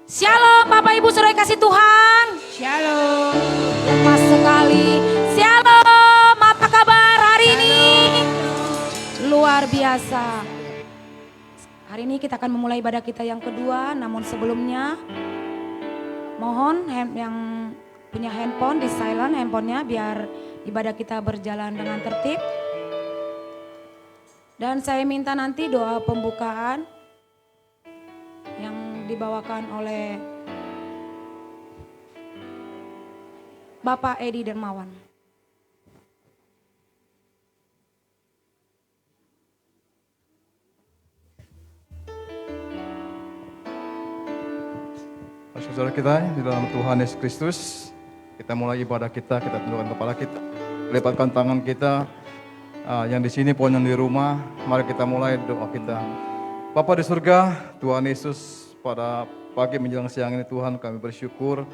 Shalom Bapak Ibu Saudara kasih Tuhan. Shalom. Lemas sekali. Shalom, apa kabar hari ini? Luar biasa. Hari ini kita akan memulai ibadah kita yang kedua. Namun sebelumnya mohon yang punya handphone di silent handphonenya biar ibadah kita berjalan dengan tertib. Dan saya minta nanti doa pembukaan yang dibawakan oleh Bapak Edi Dermawan. Saudara kita di dalam Tuhan Yesus Kristus, kita mulai ibadah kita tundukkan kepala kita, lipatkan tangan kita. Yang di sini pun yang di rumah, mari kita mulai doa kita. Bapa di surga, Tuhan Yesus, pada pagi menjelang siang ini Tuhan kami bersyukur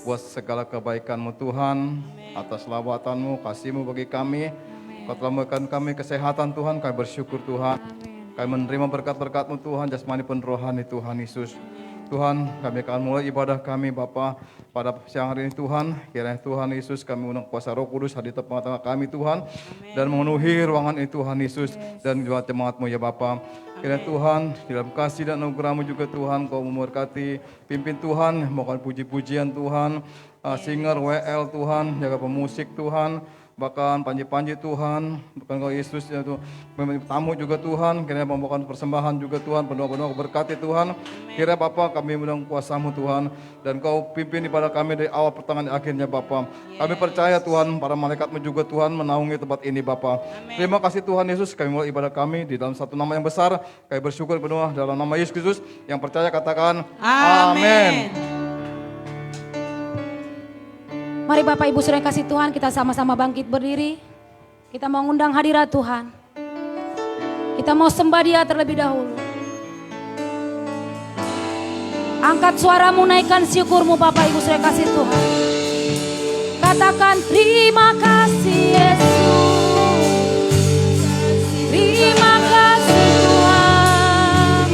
buat segala kebaikan-Mu Tuhan, atas lawatan-Mu, kasih-Mu bagi kami. Kau telah memberikan kami kesehatan Tuhan, kami bersyukur Tuhan. Kami menerima berkat-berkat-Mu Tuhan, jasmani pun rohani Tuhan Yesus. Tuhan, kami akan mulai ibadah kami Bapa pada siang hari ini Tuhan. Kiranya Tuhan Yesus kami undang kuasa Roh Kudus hadir di tengah-tengah kami Tuhan. Dan memenuhi ruangan ini Tuhan Yesus dan juga jemaat-Mu ya Bapa. Kiranya Tuhan di dalam kasih dan anugerah-Mu juga Tuhan Kau memberkati pimpin Tuhan, mohon puji-pujian Tuhan, singer WL Tuhan, jaga pemusik Tuhan, bahkan panji-panji Tuhan, bukan Kau Yesus ya Tuhan, tamu juga Tuhan, kiranya membawakan persembahan juga Tuhan, penuh-penuh berkati Tuhan. Kiranya Bapa kami menang kuasa-Mu Tuhan, dan Kau pimpin ibadah kami dari awal pertengahan akhirnya Bapa. Kami percaya Tuhan, para malaikat-Mu juga Tuhan menaungi tempat ini Bapa. Terima kasih Tuhan Yesus, kami mulai ibadah kami di dalam satu nama yang besar. Kami bersyukur penuh dalam nama Yesus Kristus. Yang percaya katakan amin. Mari Bapak Ibu Saudara kasih Tuhan, kita sama-sama bangkit berdiri. Kita mau ngundang hadirat Tuhan. Kita mau sembah Dia terlebih dahulu. Angkat suaramu, naikkan syukurmu Bapak Ibu Saudara kasih Tuhan. Katakan terima kasih Yesus. Terima kasih Tuhan.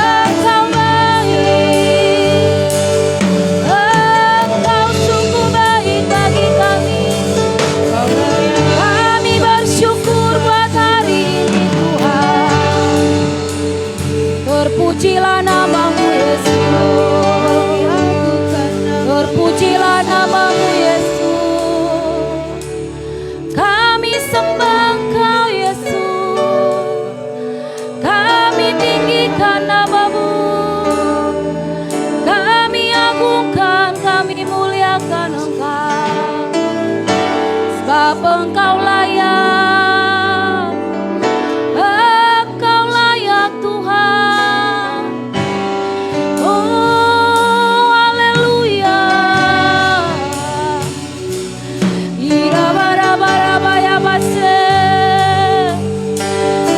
Engkau baik. Engkau sungguh baik bagi kami. Kami bersyukur buat hari ini Tuhan. Terpujilah nama-Mu Yesus. Terpujilah nama-Mu Yesus. Kami sembah Engkau Yesus. Kami tinggikan nama-Mu. Kami agungkan, kami muliakan Engkau. Sebab Engkau layak. Engkau layak Tuhan. Oh haleluya. Ira-bara-bara-baya base.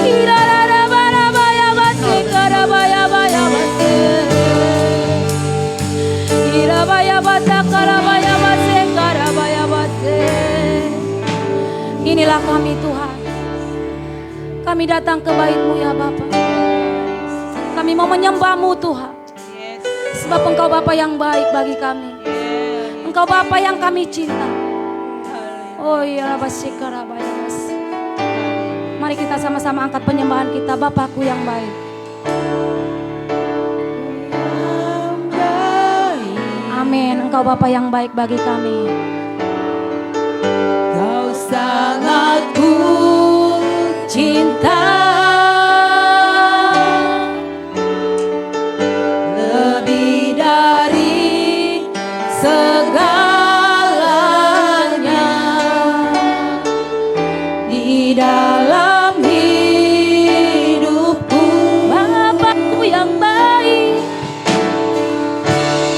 Ira-ra-ra-bara-baya base. Karabaya-baya base. Irabaya bata karabaya base. Karabaya base. Inilah kami Tuhan. Kami datang ke bait-Mu ya Bapa. Kami mau menyembah-Mu Tuhan. Sebab Engkau Bapa yang baik bagi kami. Engkau Bapa yang kami cinta. Oh iya Rabasikarabaya. Mari kita sama-sama angkat penyembahan kita, Bapakku yang baik. Amin. Engkau Bapa yang baik bagi kami. Kau sangat ku cinta. Lebih dari segalanya. Di dalam hidupku, Bapakku yang baik.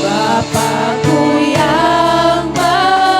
Bapakku yang baik.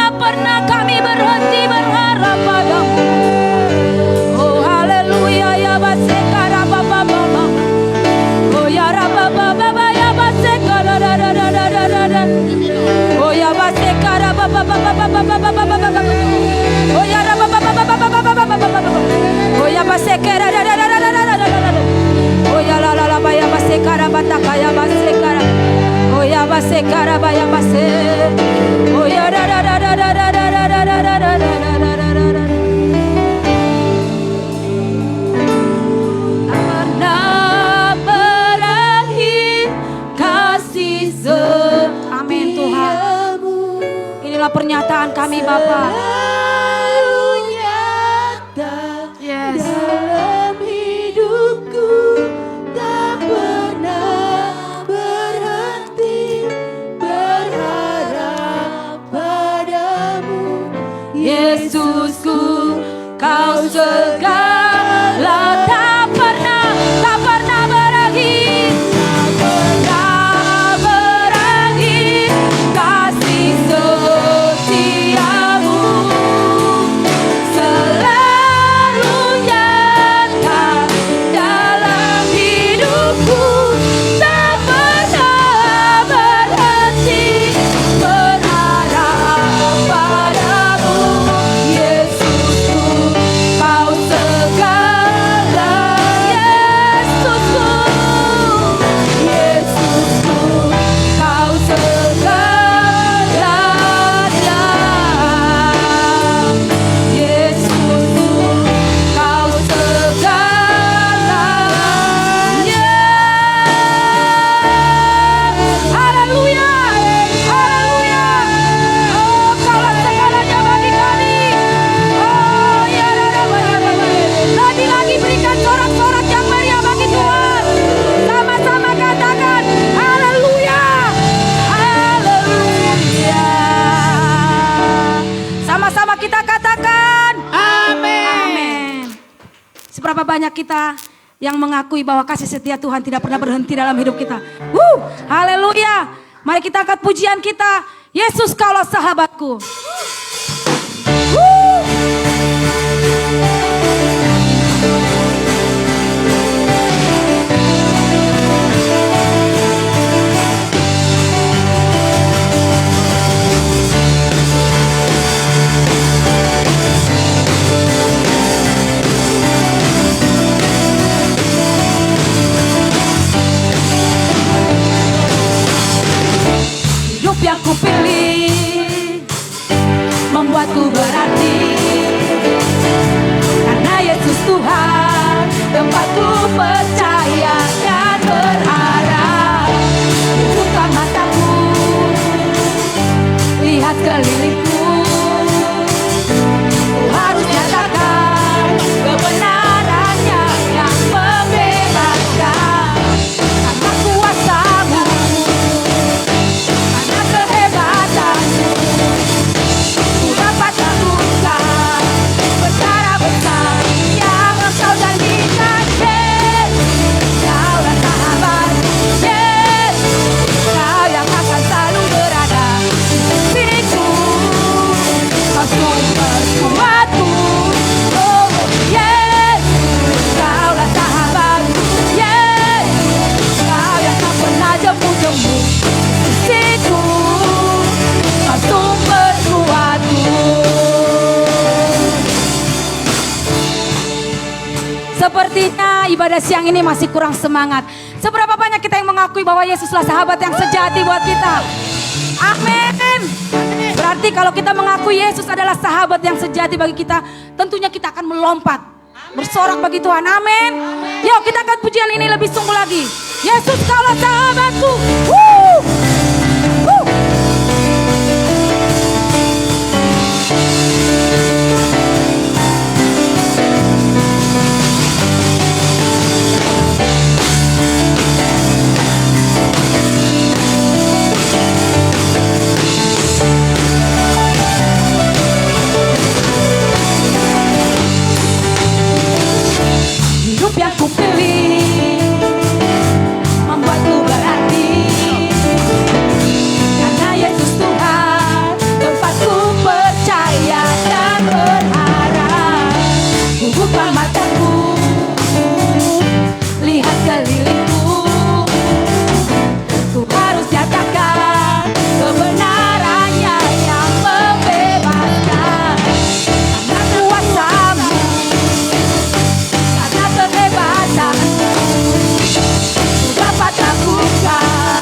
tak pernah kami berhenti berharap padamu. Oh haleluya ya basekara baba baba. Oh ya raba baba baba ya basekara da da da da da da da. Oh ya basekara baba baba baba baba baba baba. Oh ya raba baba baba baba baba baba. Oh ya basekara da da da da da da da. Oh ya la la la ba ya basekara bataka ya basekara. Oh ya basekara ba ya base. Oh ya da da da da da da da da da da da da da da. Pernah berakhir kasih setia. Amin Tuhan. Inilah pernyataan kami Bapa. Yes. Dalam hidupku tak pernah berhenti berharap padamu, Yesusku, kau segala tak pernah berakhir, tak pernah berakhir kasih setiamu, selalu nyata dalam hidupku, tak pernah berhenti berharap padamu, Yesusku, kau segala Seberapa banyak kita yang mengakui bahwa kasih setia Tuhan tidak pernah berhenti dalam hidup kita. Haleluya. Mari kita angkat pujian kita. Yesus, kaulah sahabatku. Hidup yang kupilih membuatku berarti, karena Yesus Tuhan tempatku percaya dan berharap. Buka mataku, lihat kelilingku, ku harus nyatakan kebenarannya yang membebaskan. Karena kuasa-Mu, karena kehebatanmu, ku dapat lakukan perkara besar yang Engkau janjikan. Yesus, Kaulah sahabat. Yesus, Kau yang akan selalu berada di sisiku. Kau sumber kuatku. Oh Yesus, Kaulah sahabatku. Yesus, Kau yang tak pernah jemu-jemu di sisiku. Kau sumber kuatku. Sepertinya ibadah siang ini masih kurang semangat. Seberapa banyak kita yang mengakui bahwa Yesuslah sahabat yang sejati buat kita? Amin. Berarti kalau kita mengakui Yesus adalah sahabat yang sejati bagi kita, tentunya kita akan melompat, bersorak bagi Tuhan. Amin. Yuk kita angkat pujian ini lebih sungguh lagi. Yesus, Kaulah sahabatku. Woo! Woo! Hidup yang kupilih membuatku berarti, karena Yesus Tuhan tempatku percaya dan berharap. Ku buka mataku, lihat kelilingku, ku harus nyatakan kebenarannya yang membebaskan. Karena kuasa-Mu, karena kehebatanmu, ku dapat lakukan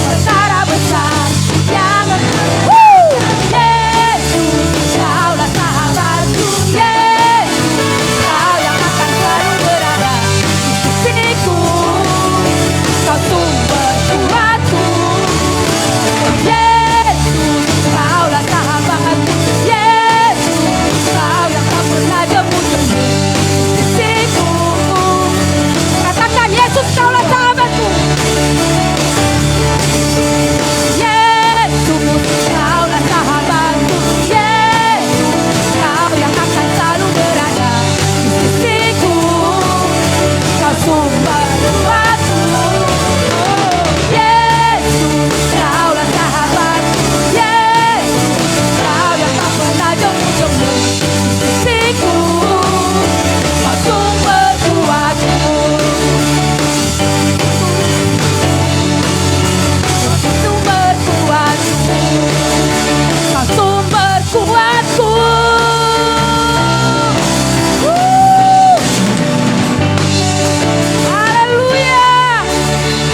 perkara besar yang Yesus, Kaulah sahabatku. Yesus, Kau yang akan selalu berada di sisiku. Kau sumber kuatku. Yesus, Kaulah sahabatku. Yesus, Kau yang tak pernah jemu-jemu di sisiku. Katakan, Yesus, Kaulah sahabatku. Yesus, Kaulah sahabatku. Yesus, Kau yang akan selalu berada di sisiku. Kau sumber kuatku. Yesus, Kaulah sahabatku. Yesus, Kau yang tak pernah jemu-jemu di sisiku. Kau sumber kuatku. Sumber kuatku. Kau sumber kuatku. Haleluya.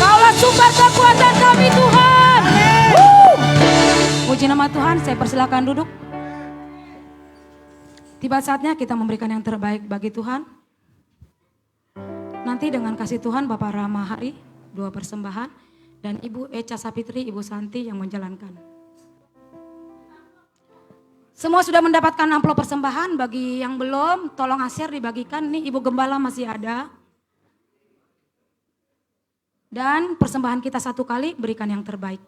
Kaulah sumber kekuatan kami, Tuhan. Puji nama Tuhan, saya persilakan duduk. Tiba saatnya kita memberikan yang terbaik bagi Tuhan. Nanti dengan kasih Tuhan Bapak Rama Hari, 2 persembahan, dan Ibu Echa Sapitri, Ibu Santi yang menjalankan. Semua sudah mendapatkan amplop persembahan. Bagi yang belum, tolong share dibagikan. Nih Ibu Gembala masih ada. Dan persembahan kita 1 kali, berikan yang terbaik.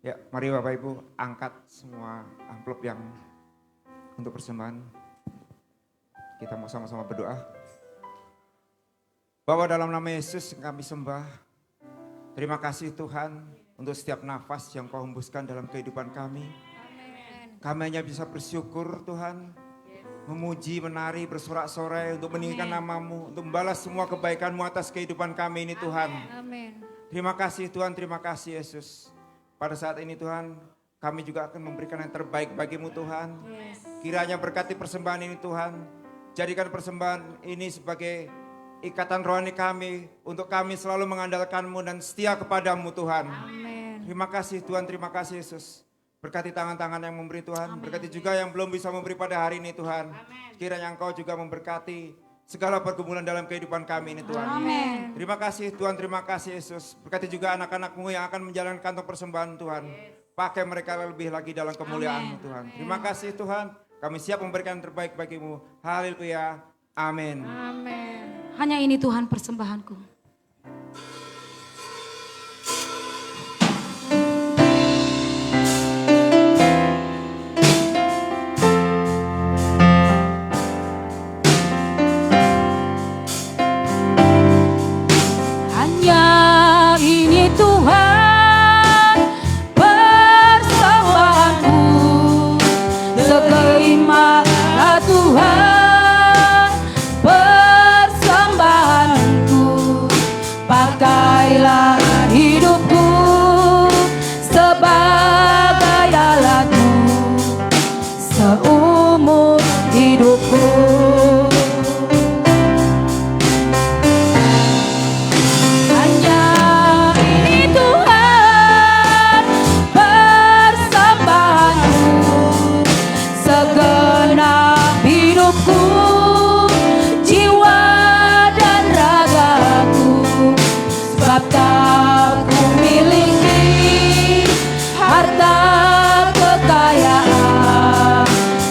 Ya, mari Bapak Ibu angkat semua amplop yang untuk persembahan. Kita mau sama-sama berdoa. Bapa, dalam nama Yesus kami sembah. Terima kasih Tuhan untuk setiap nafas yang Kau hembuskan dalam kehidupan kami. Kami hanya bisa bersyukur Tuhan, memuji, menari, bersorak-sorai untuk meninggikan nama-Mu, untuk membalas semua kebaikan-Mu atas kehidupan kami ini Tuhan. Terima kasih Tuhan, terima kasih Yesus. Pada saat ini Tuhan, kami juga akan memberikan yang terbaik bagi-Mu Tuhan. Kiranya berkati persembahan ini Tuhan, jadikan persembahan ini sebagai ikatan rohani kami, untuk kami selalu mengandalkan-Mu dan setia kepada-Mu Tuhan. Terima kasih Tuhan, terima kasih Yesus. Berkati tangan-tangan yang memberi Tuhan, berkati juga yang belum bisa memberi pada hari ini Tuhan. Kiranya Engkau juga memberkati segala pergumulan dalam kehidupan kami ini Tuhan. Terima kasih Tuhan, terima kasih Yesus. Berkati juga anak-anak-Mu yang akan menjalankan kantong persembahan Tuhan. Pakai mereka lebih lagi dalam kemuliaan-Mu Tuhan. Terima kasih Tuhan, kami siap memberikan yang terbaik bagi-Mu. Haleluya, amin. Hanya ini Tuhan persembahanku. Hanya ini Tuhan persembahanku. Segerimalah Tuhan persembahanku. Pakailah hidupku sebagai alatmu seumur hidupku. Hanya ini Tuhan persembahanku. Segenap hidupku, jiwa dan ragaku, sebab tak ku miliki harta kekayaan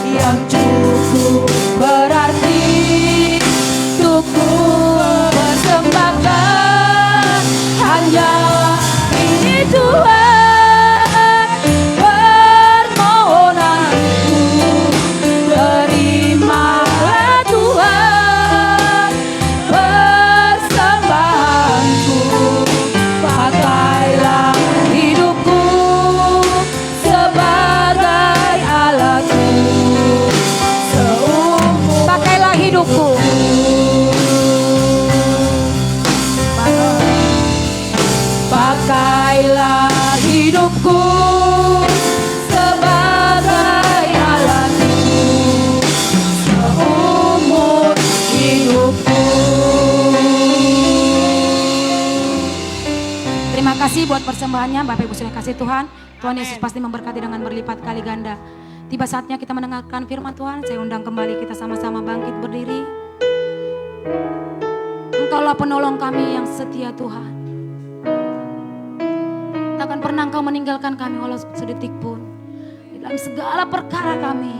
yang cukup berarti untuk ku persembahkan. Hanya ini Tuhan permohonanku. Terimalah Tuhan persembahanku. Pakailah hidupku sebagai alatmu seumur. Pakailah hidupku. Pakailah hidupku sebagai alatmu seumur hidupku. Terima kasih buat persembahannya Bapak Ibu sudah kasih Tuhan. Tuhan Yesus pasti memberkati dengan berlipat kali ganda. Tiba saatnya kita mendengarkan firman Tuhan. Saya undang kembali kita sama-sama bangkit berdiri. Engkaulah penolong kami yang setia Tuhan. Takkan pernah Engkau meninggalkan kami walau sedetik pun. Di dalam segala perkara kami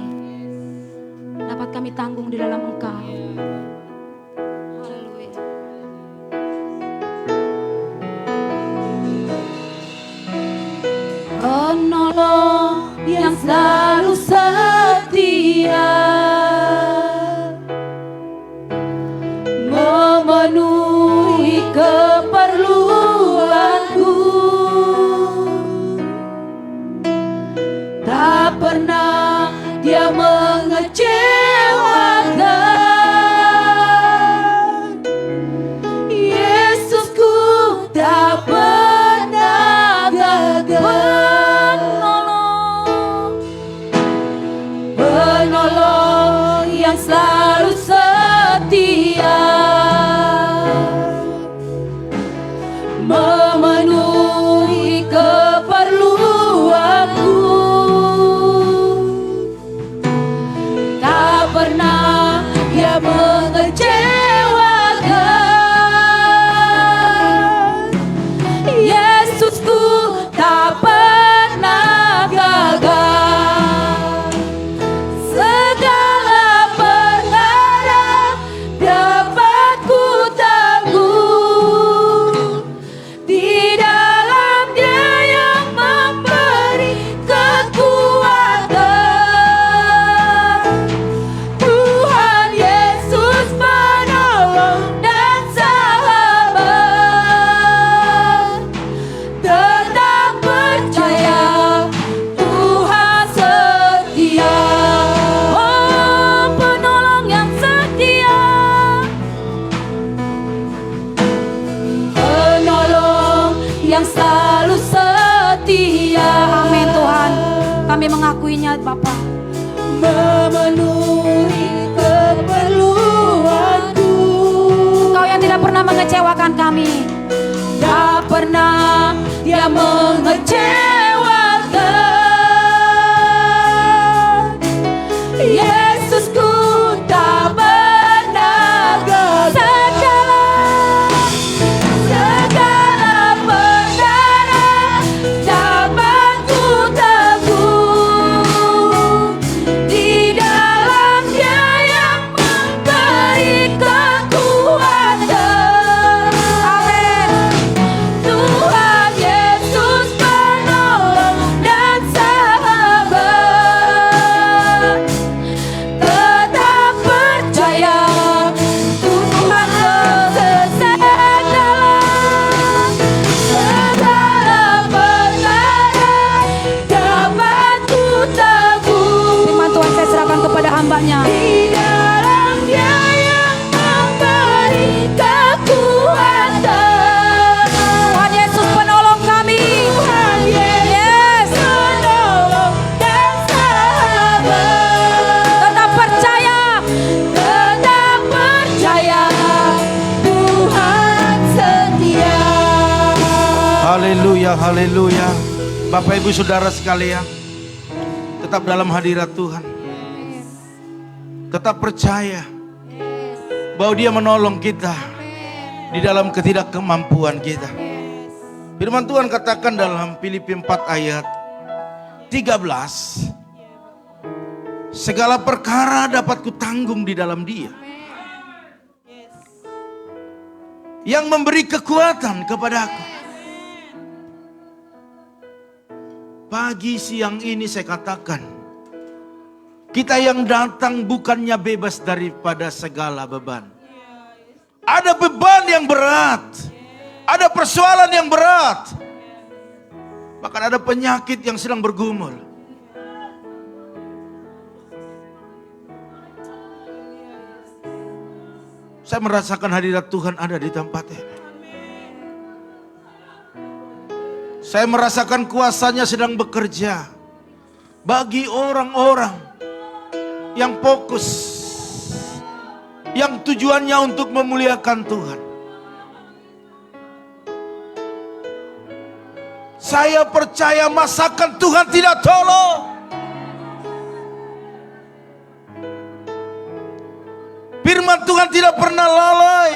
dapat kami tanggung di dalam Engkau. Haleluya. Penolong yang selalu setia, memenuhi keperluanku. Tak pernah Dia mengecewakan. Yesusku tak pernah gagal. Penolong selalu setia. Amin Tuhan, kami mengakuinya Bapa. Memenuhi keperluanku. Engkau yang tidak pernah mengecewakan kami. Tak pernah Dia mengecewakan. Yesusku tak pernah segala perkara dapat ku tanggung. Di dalam Dia yang memberi kekuatan. Amin. Tuhan Yesus penolong dan sahabat. Tetap percaya Tuhan kesetiaan. Segala perkara dapat ku tanggung. Firman Tuhan saya serahkan kepada hamba-Nya. Di dalam Dia yang memberi kekuatan. Tuhan Yesus penolong kami. Tuhan Yesus penolong dan sahabat. Tetap percaya Tuhan setia. Haleluya, haleluya. Bapak Ibu Saudara sekalian, tetap dalam hadirat Tuhan. Tetap percaya bahwa Dia menolong kita di dalam ketidakkemampuan kita. Firman Tuhan katakan dalam Filipi 4 ayat 13, segala perkara dapat kutanggung di dalam Dia yang memberi kekuatan kepadaku. Pagi siang ini saya katakan, kita yang datang bukannya bebas daripada segala beban. Ada beban yang berat, ada persoalan yang berat, bahkan ada penyakit yang sedang bergumul. Saya merasakan hadirat Tuhan ada di tempat ini. Saya merasakan kuasanya sedang bekerja bagi orang-orang yang fokus, yang tujuannya untuk memuliakan Tuhan. Saya percaya masakan Tuhan tidak tolong. Firman Tuhan tidak pernah lalai.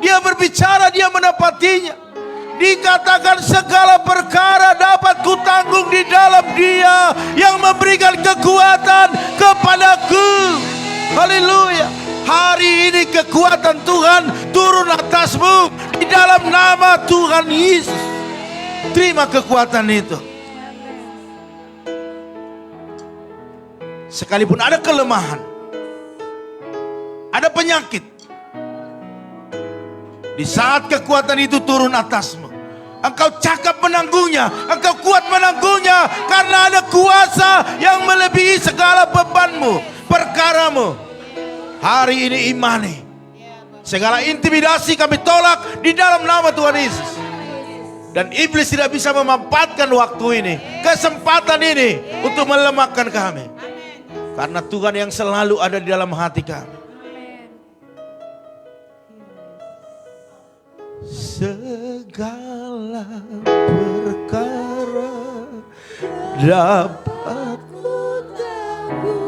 Dia berbicara, Dia mendapatinya. Dikatakan segala perkara dapat kutanggung di dalam Dia yang memberikan kekuatan kepadaku. Haleluya. Hari ini kekuatan Tuhan turun atasmu di dalam nama Tuhan Yesus. Terima kekuatan itu. Sekalipun ada kelemahan, ada penyakit, di saat kekuatan itu turun atasmu, engkau cakap menanggungnya, engkau kuat menanggungnya, karena ada kuasa yang melebihi segala bebanmu, perkaramu. Hari ini imani, segala intimidasi kami tolak di dalam nama Tuhan Yesus. Dan iblis tidak bisa memanfaatkan waktu ini, kesempatan ini untuk melemahkan kami. Karena Tuhan yang selalu ada di dalam hati kami. Segala perkara dapat kutanggung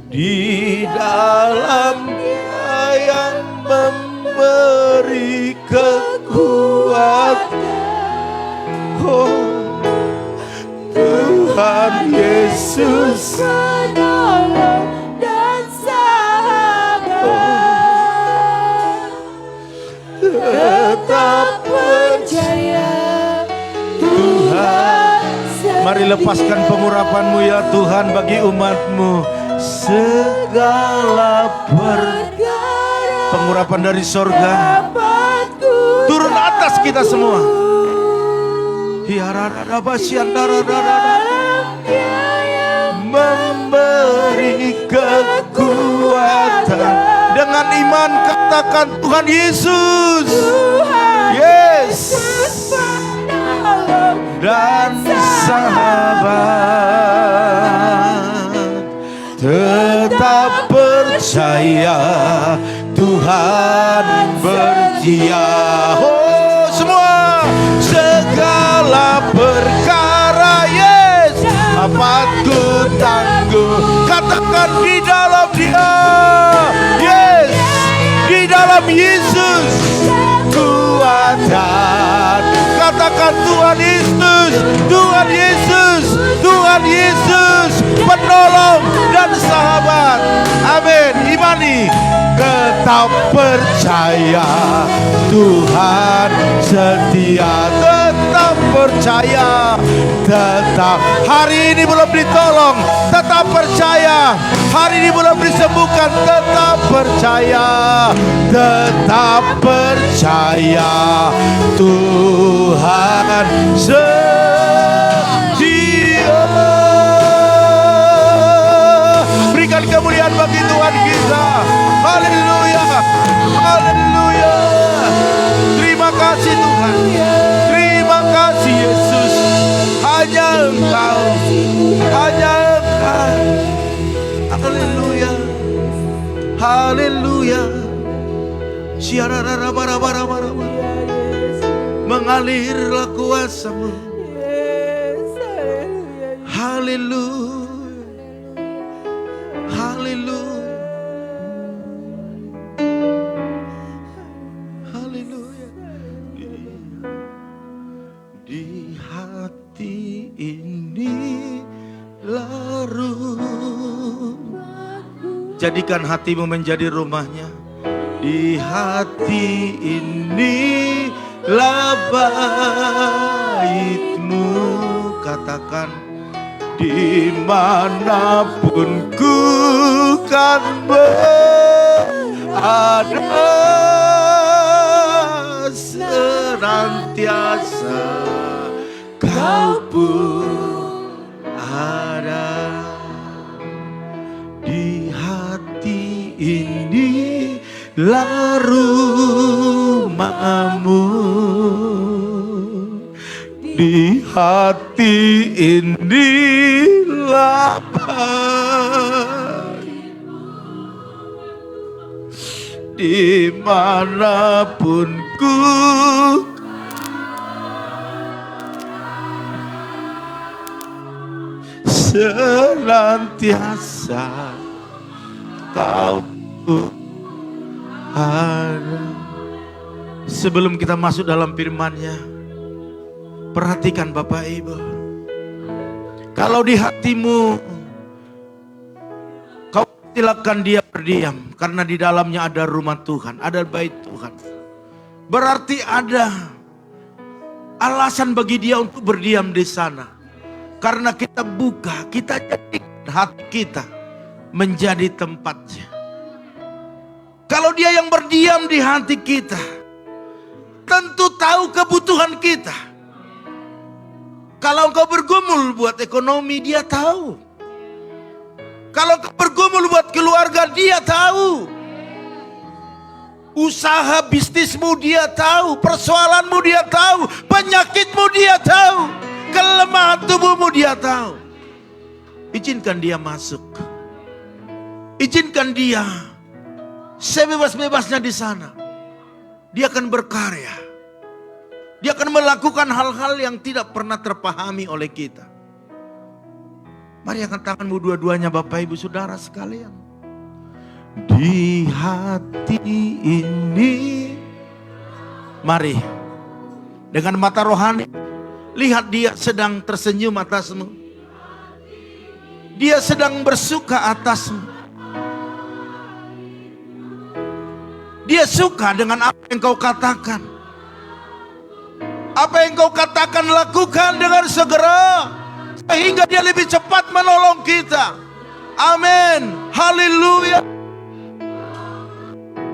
di dalam Dia yang memberi kekuatan. Oh, Tuhan Yesus Penolong dan sahabat. tetap Percaya Tuhan setia. Mari lepaskan pengurapan-Mu ya Tuhan bagi umat-Mu. Segala pengurapan dari sorga turun atas kita semua. Memberi kekuatan dengan iman. Katakan Tuhan Yesus. Yes. Dan sahabat, tetap percaya Tuhan bersetia. Oh semua, segala perkara, yes, dapat ku tangguh. Katakan di dalam Dia, yes, di dalam Yesus kuatan. Katakan Tuhan Yesus, Tuhan Yesus, Tuhan Yesus, penolong dan sahabat. Amin. Imani, tetap percaya Tuhan setia. Tetap percaya, tetap. Hari ini belum ditolong, tetap percaya. Hari ini belum disembuhkan, tetap percaya. Tetap percaya Tuhan setia. Berikan kemuliaan bagi Tuhan kita. Haleluya, haleluya. Terima kasih Tuhan, terima kasih Yesus. Hanya Engkau, hanya Engkau. Haleluya, haleluya. Siarara bara bara bara. Mengalirlah kuasa-Mu. Haleluya, haleluya, haleluya. Di hati ini jadikan hatimu menjadi rumahnya. Di hati ini baitmu. Katakan, dimanapun ku kan berada, senantiasa Kau pun ada. Di hati ini rumahmu, di hati inilah dimanapun ku senantiasa Kau ada. Sebelum kita masuk dalam firman-Nya, perhatikan Bapak Ibu. Kalau di hatimu kau silakan dia berdiam, karena di dalamnya ada rumah Tuhan, ada bait Tuhan. Berarti ada alasan bagi dia untuk berdiam di sana. Karena kita buka, kita jadikan hati kita menjadi tempatnya. Kalau dia yang berdiam di hati kita, tentu tahu kebutuhan kita. Kalau engkau bergumul buat ekonomi, dia tahu. Kalau engkau bergumul buat keluarga, dia tahu. Usaha bisnismu dia tahu, persoalanmu dia tahu, penyakitmu dia tahu, kelemahan tubuhmu dia tahu. Izinkan dia masuk. Izinkan dia sebebas-bebasnya di sana. Dia akan berkarya. Dia akan melakukan hal-hal yang tidak pernah terpahami oleh kita. Mari angkat tanganmu dua-duanya Bapak Ibu Saudara sekalian. Di hati ini, mari dengan mata rohani lihat dia sedang tersenyum atasmu. Dia sedang bersuka atasmu. Dia suka dengan apa yang kau katakan. Apa yang kau katakan lakukan dengan segera, sehingga dia lebih cepat menolong kita. Amin. Haleluya.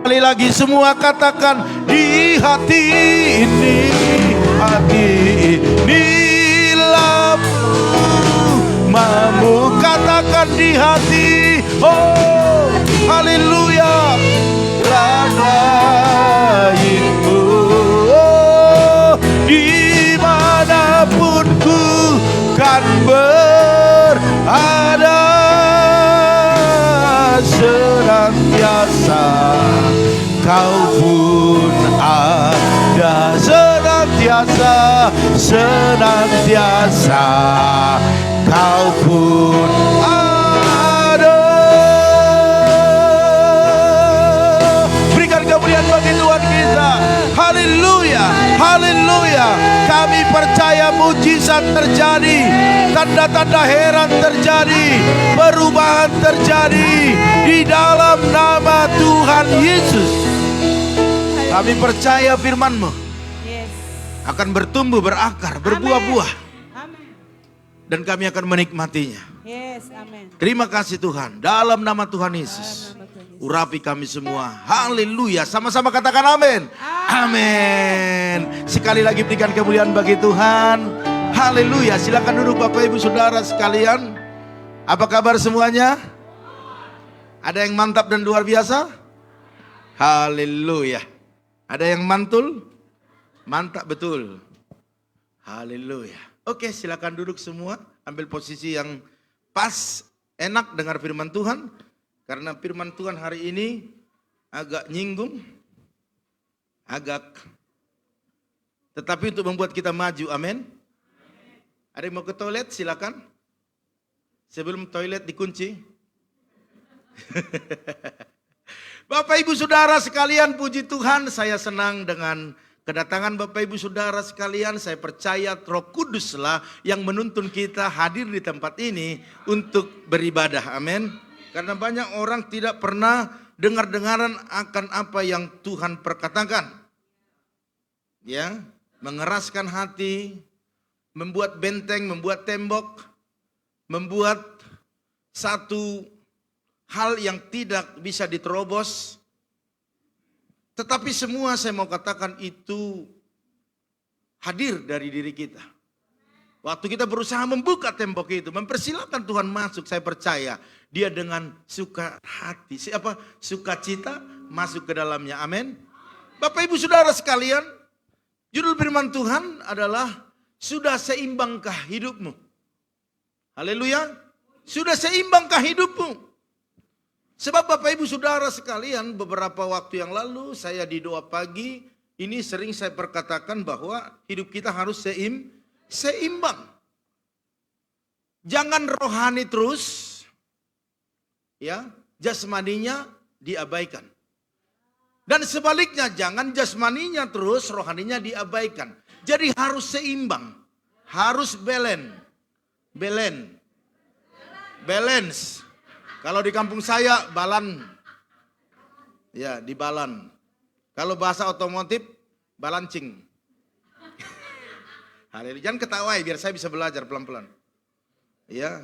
Sekali lagi semua katakan, di hati ini lamamu. Katakan di hati. Oh haleluya. senantiasa, senantiasa kau pun ada. Berikan kemuliaan bagi Tuhan kita. Haleluya, haleluya. Kami percaya mujizat terjadi, tanda-tanda heran terjadi, perubahan terjadi di dalam nama Tuhan Yesus. Kami percaya firman-Mu akan bertumbuh, berakar, berbuah-buah, dan kami akan menikmatinya. Yes, amin. Terima kasih Tuhan, dalam nama Tuhan Yesus. Urapi kami semua. Haleluya. Sama-sama katakan amin. Amin. Sekali lagi berikan kemuliaan bagi Tuhan. Haleluya. Silakan duduk Bapak Ibu Saudara sekalian. Apa kabar semuanya? Ada yang mantap dan luar biasa? Haleluya. Ada yang mantul? Mantap betul. Haleluya. Oke, silakan duduk semua. Ambil posisi yang pas, enak dengar firman Tuhan. Karena firman Tuhan hari ini agak nyinggung, tetapi untuk membuat kita maju, amin. Ada yang mau ke toilet, silakan. Sebelum toilet dikunci. Bapak Ibu Saudara sekalian, puji Tuhan, saya senang dengan kedatangan Bapak Ibu Saudara sekalian. Saya percaya Roh Kuduslah yang menuntun kita hadir di tempat ini untuk beribadah, amin. Karena banyak orang tidak pernah dengar-dengaran akan apa yang Tuhan perkatakan. Ya, mengeraskan hati, membuat benteng, membuat tembok, membuat satu hal yang tidak bisa diterobos. Tetapi semua saya mau katakan itu hadir dari diri kita. Waktu kita berusaha membuka tembok itu, mempersilahkan Tuhan masuk, saya percaya dia dengan suka hati, sukacita masuk ke dalamnya. Amin. Bapak Ibu Saudara sekalian, judul firman Tuhan adalah sudah seimbangkah hidupmu? Haleluya. Sudah seimbangkah hidupmu? Sebab Bapak Ibu Saudara sekalian, beberapa waktu yang lalu saya di doa pagi ini sering saya perkatakan bahwa hidup kita harus seimbang. Jangan rohani terus, ya, jasmaninya diabaikan. Dan sebaliknya, jangan jasmaninya terus, rohaninya diabaikan. Jadi harus seimbang, harus balance. Kalau di kampung saya balan, ya dibalan. Kalau bahasa otomotif balancing. Haleluya. Jangan ketawai biar saya bisa belajar pelan-pelan. Ya.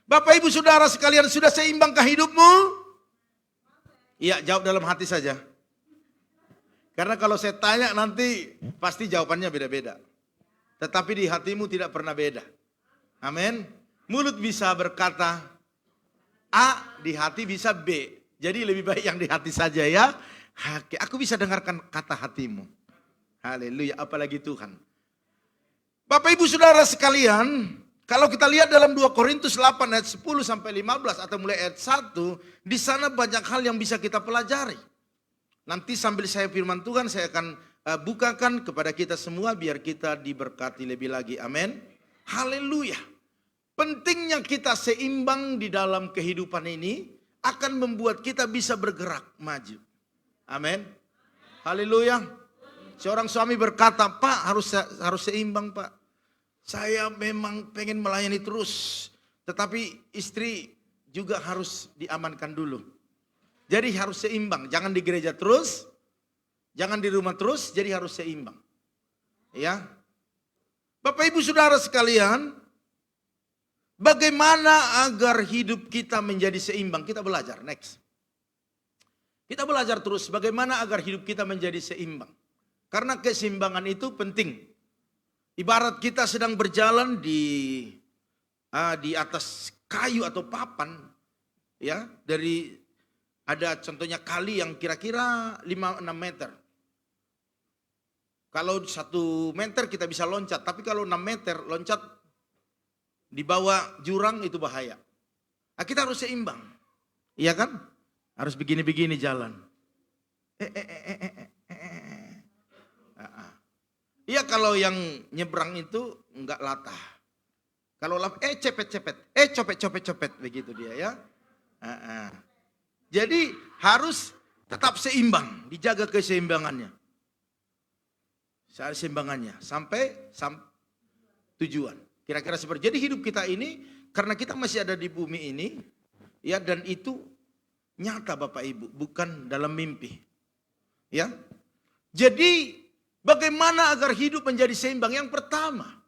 Bapak Ibu Saudara sekalian, sudah seimbangkah hidupmu? Iya, jawab dalam hati saja. Karena kalau saya tanya nanti pasti jawabannya beda-beda. Tetapi di hatimu tidak pernah beda. Amin. Mulut bisa berkata A, di hati bisa B. Jadi lebih baik yang di hati saja ya. Aku bisa dengarkan kata hatimu. Haleluya, apalagi Tuhan. Bapak Ibu Saudara sekalian, kalau kita lihat dalam 2 Korintus 8 ayat 10 sampai 15 atau mulai ayat 1, di sana banyak hal yang bisa kita pelajari. Nanti sambil saya firman Tuhan, saya akan bukakan kepada kita semua biar kita diberkati lebih lagi. Amin. Haleluya. Pentingnya kita seimbang di dalam kehidupan ini akan membuat kita bisa bergerak maju. Amin. Haleluya. Seorang suami berkata, Pak harus seimbang Pak. Saya memang pengen melayani terus. Tetapi istri juga harus diamankan dulu. Jadi harus seimbang. Jangan di gereja terus. Jangan di rumah terus. Jadi harus seimbang. Ya. Bapak Ibu Saudara sekalian. Bagaimana agar hidup kita menjadi seimbang? Kita belajar. Next. Kita belajar terus bagaimana agar hidup kita menjadi seimbang. Karena keseimbangan itu penting. Ibarat kita sedang berjalan di atas kayu atau papan, ya, ada contohnya kali yang kira-kira 5-6 meter. Kalau 1 meter kita bisa loncat, tapi kalau 6 meter loncat di bawah jurang itu bahaya. Kita harus seimbang, iya kan? Harus begini-begini jalan. Iya, kalau yang nyebrang itu enggak latah. Kalau cepet-cepet, copet-copet begitu dia ya. Jadi harus tetap seimbang, dijaga keseimbangannya. Keseimbangannya sampai tujuan. Kira-kira seperti. Jadi hidup kita ini karena kita masih ada di bumi ini ya, dan itu nyata Bapak Ibu, bukan dalam mimpi. Ya. Jadi bagaimana agar hidup menjadi seimbang? Yang pertama,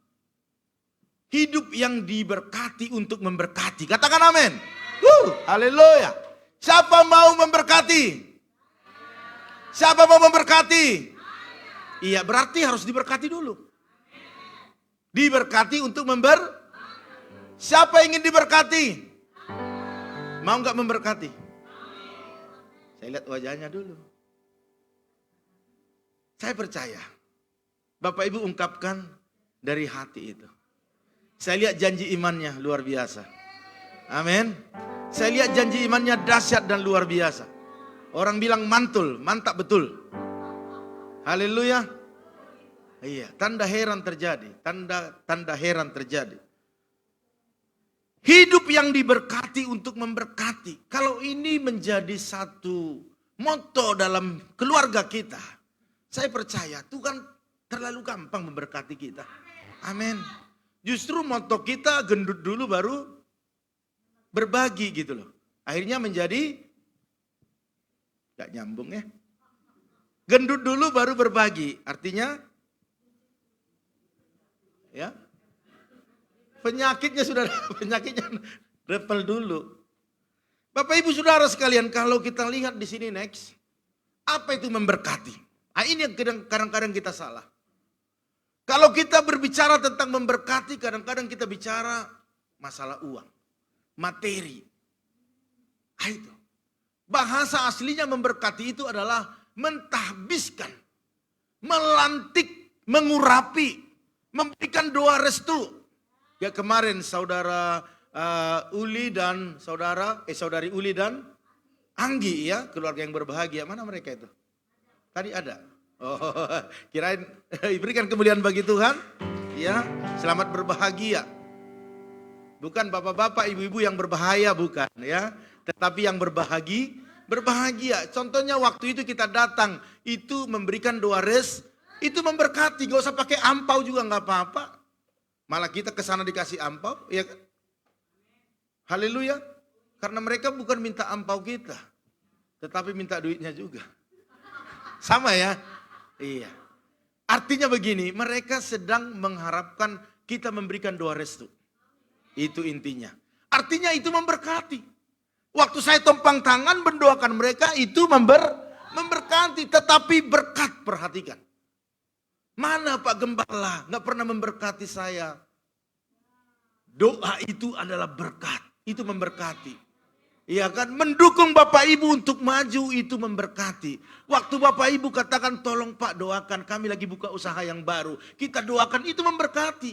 hidup yang diberkati untuk memberkati. Katakan amin. Haleluya. Siapa mau memberkati? Siapa mau memberkati? Iya, berarti harus diberkati dulu. Diberkati untuk Siapa ingin diberkati? Mau nggak memberkati? Saya lihat wajahnya dulu. Saya percaya Bapak Ibu ungkapkan dari hati itu. Saya lihat janji imannya luar biasa. Amin. Saya lihat janji imannya dahsyat dan luar biasa. Orang bilang mantul, mantap betul. Haleluya. Iya, tanda heran terjadi. Tanda heran terjadi. Hidup yang diberkati untuk memberkati. Kalau ini menjadi satu moto dalam keluarga kita, saya percaya Tuhan terlalu gampang memberkati kita. Amin. Justru moto kita gendut dulu baru berbagi gitu loh. Akhirnya menjadi gak nyambung ya. Gendut dulu baru berbagi. Artinya ya, penyakitnya sudah repel dulu. Bapak Ibu Saudara sekalian, kalau kita lihat di sini next, apa itu memberkati? Nah, ini yang kadang-kadang kita salah. Kalau kita berbicara tentang memberkati, kadang-kadang kita bicara masalah uang, materi. Nah, itu. Bahasa aslinya memberkati itu adalah mentahbiskan, melantik, mengurapi, memberikan doa restu. Ya, kemarin saudara Uli dan saudari Uli dan Anggi ya, keluarga yang berbahagia. Mana mereka itu? Tadi ada. Oh, kirain berikan kemuliaan bagi Tuhan. Ya, selamat berbahagia. Bukan bapak-bapak, ibu-ibu yang berbahaya, bukan ya. Tetapi yang berbahagia. Contohnya waktu itu kita datang, itu memberikan doa itu memberkati. Gak usah pakai ampau juga nggak apa-apa. Malah kita ke sana dikasih ampau, ya kan? Haleluya. Karena mereka bukan minta ampau kita, tetapi minta duitnya juga. Sama ya? Iya. Artinya begini, mereka sedang mengharapkan kita memberikan doa restu. Itu intinya. Artinya itu memberkati. Waktu saya tumpang tangan mendoakan mereka, itu memberkati. Tetapi berkat, perhatikan. Mana Pak Gembala nggak pernah memberkati saya? Doa itu adalah berkat, itu memberkati. Iya kan, mendukung Bapak Ibu untuk maju itu memberkati. Waktu Bapak Ibu katakan tolong Pak doakan, kami lagi buka usaha yang baru. Kita doakan itu memberkati.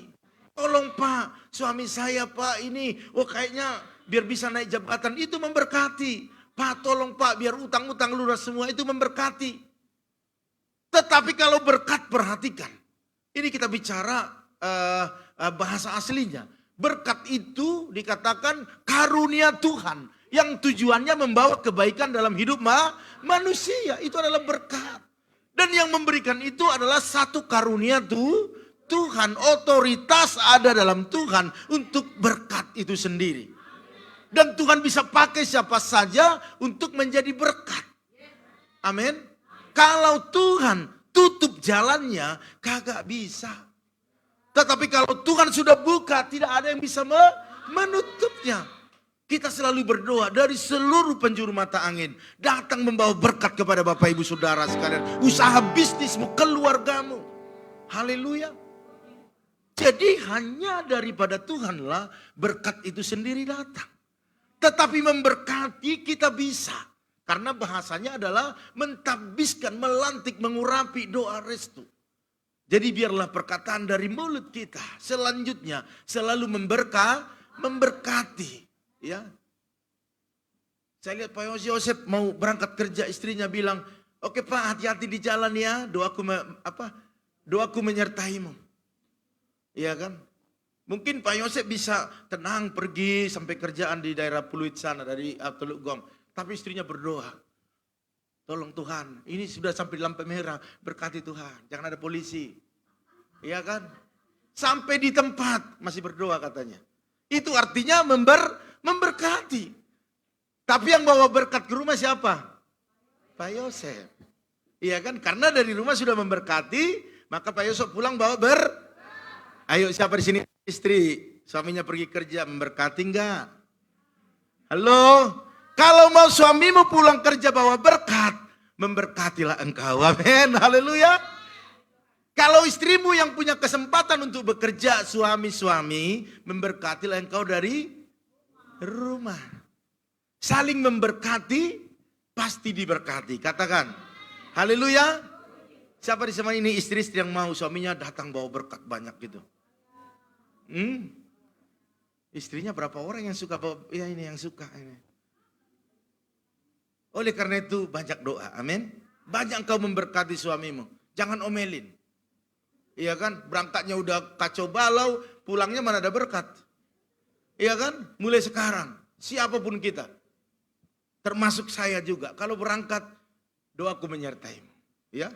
Tolong Pak, suami saya Pak ini, kayaknya biar bisa naik jabatan, itu memberkati. Pak tolong Pak biar utang-utang lunas semua, itu memberkati. Tetapi kalau berkat, perhatikan. Ini kita bicara bahasa aslinya. Berkat itu dikatakan karunia Tuhan. Yang tujuannya membawa kebaikan dalam hidup manusia. Itu adalah berkat. Dan yang memberikan itu adalah satu karunia Tuhan. Otoritas ada dalam Tuhan untuk berkat itu sendiri. Dan Tuhan bisa pakai siapa saja untuk menjadi berkat. Amin. Kalau Tuhan tutup jalannya, kagak bisa. Tetapi kalau Tuhan sudah buka, tidak ada yang bisa menutupnya. Kita selalu berdoa dari seluruh penjuru mata angin. Datang membawa berkat kepada Bapak Ibu Saudara sekalian. Usaha bisnismu, keluargamu. Haleluya. Jadi hanya daripada Tuhanlah berkat itu sendiri datang. Tetapi memberkati kita bisa. Karena bahasanya adalah mentabiskan, melantik, mengurapi doa restu. Jadi biarlah perkataan dari mulut kita selanjutnya selalu memberkati. Ya. Saya lihat Pak Yosef mau berangkat kerja, istrinya bilang, oke Pak hati-hati di jalan ya, doaku Doaku menyertaimu. Iya kan? Mungkin Pak Yosef bisa tenang pergi sampai kerjaan di daerah Pluit sana dari Teluk Gong. Tapi istrinya berdoa. Tolong Tuhan, ini sudah sampai di lampu merah. Berkati Tuhan, jangan ada polisi. Iya kan? Sampai di tempat masih berdoa katanya. Itu artinya memberkati. Tapi yang bawa berkat ke rumah siapa? Pak Yosef. Iya kan? Karena dari rumah sudah memberkati, maka Pak Yosef pulang bawa Ayo siapa di sini istri, suaminya pergi kerja, memberkati enggak? Halo? Kalau mau suamimu pulang kerja bawa berkat, memberkatilah engkau. Amin. Haleluya. Kalau istrimu yang punya kesempatan untuk bekerja, suami-suami, memberkatilah engkau dari rumah. Saling memberkati, pasti diberkati. Katakan, haleluya. Siapa di sana ini istri-istri yang mau suaminya datang bawa berkat banyak gitu? Istrinya berapa orang yang suka bawa? Ya ini yang suka ini. Oleh karena itu banyak doa, amin. Banyak engkau memberkati suamimu, jangan omelin. Iya kan, berangkatnya udah kacau balau, pulangnya mana ada berkat. Iya kan, mulai sekarang, siapapun kita, termasuk saya juga, kalau berangkat, doaku menyertaimu. Ya,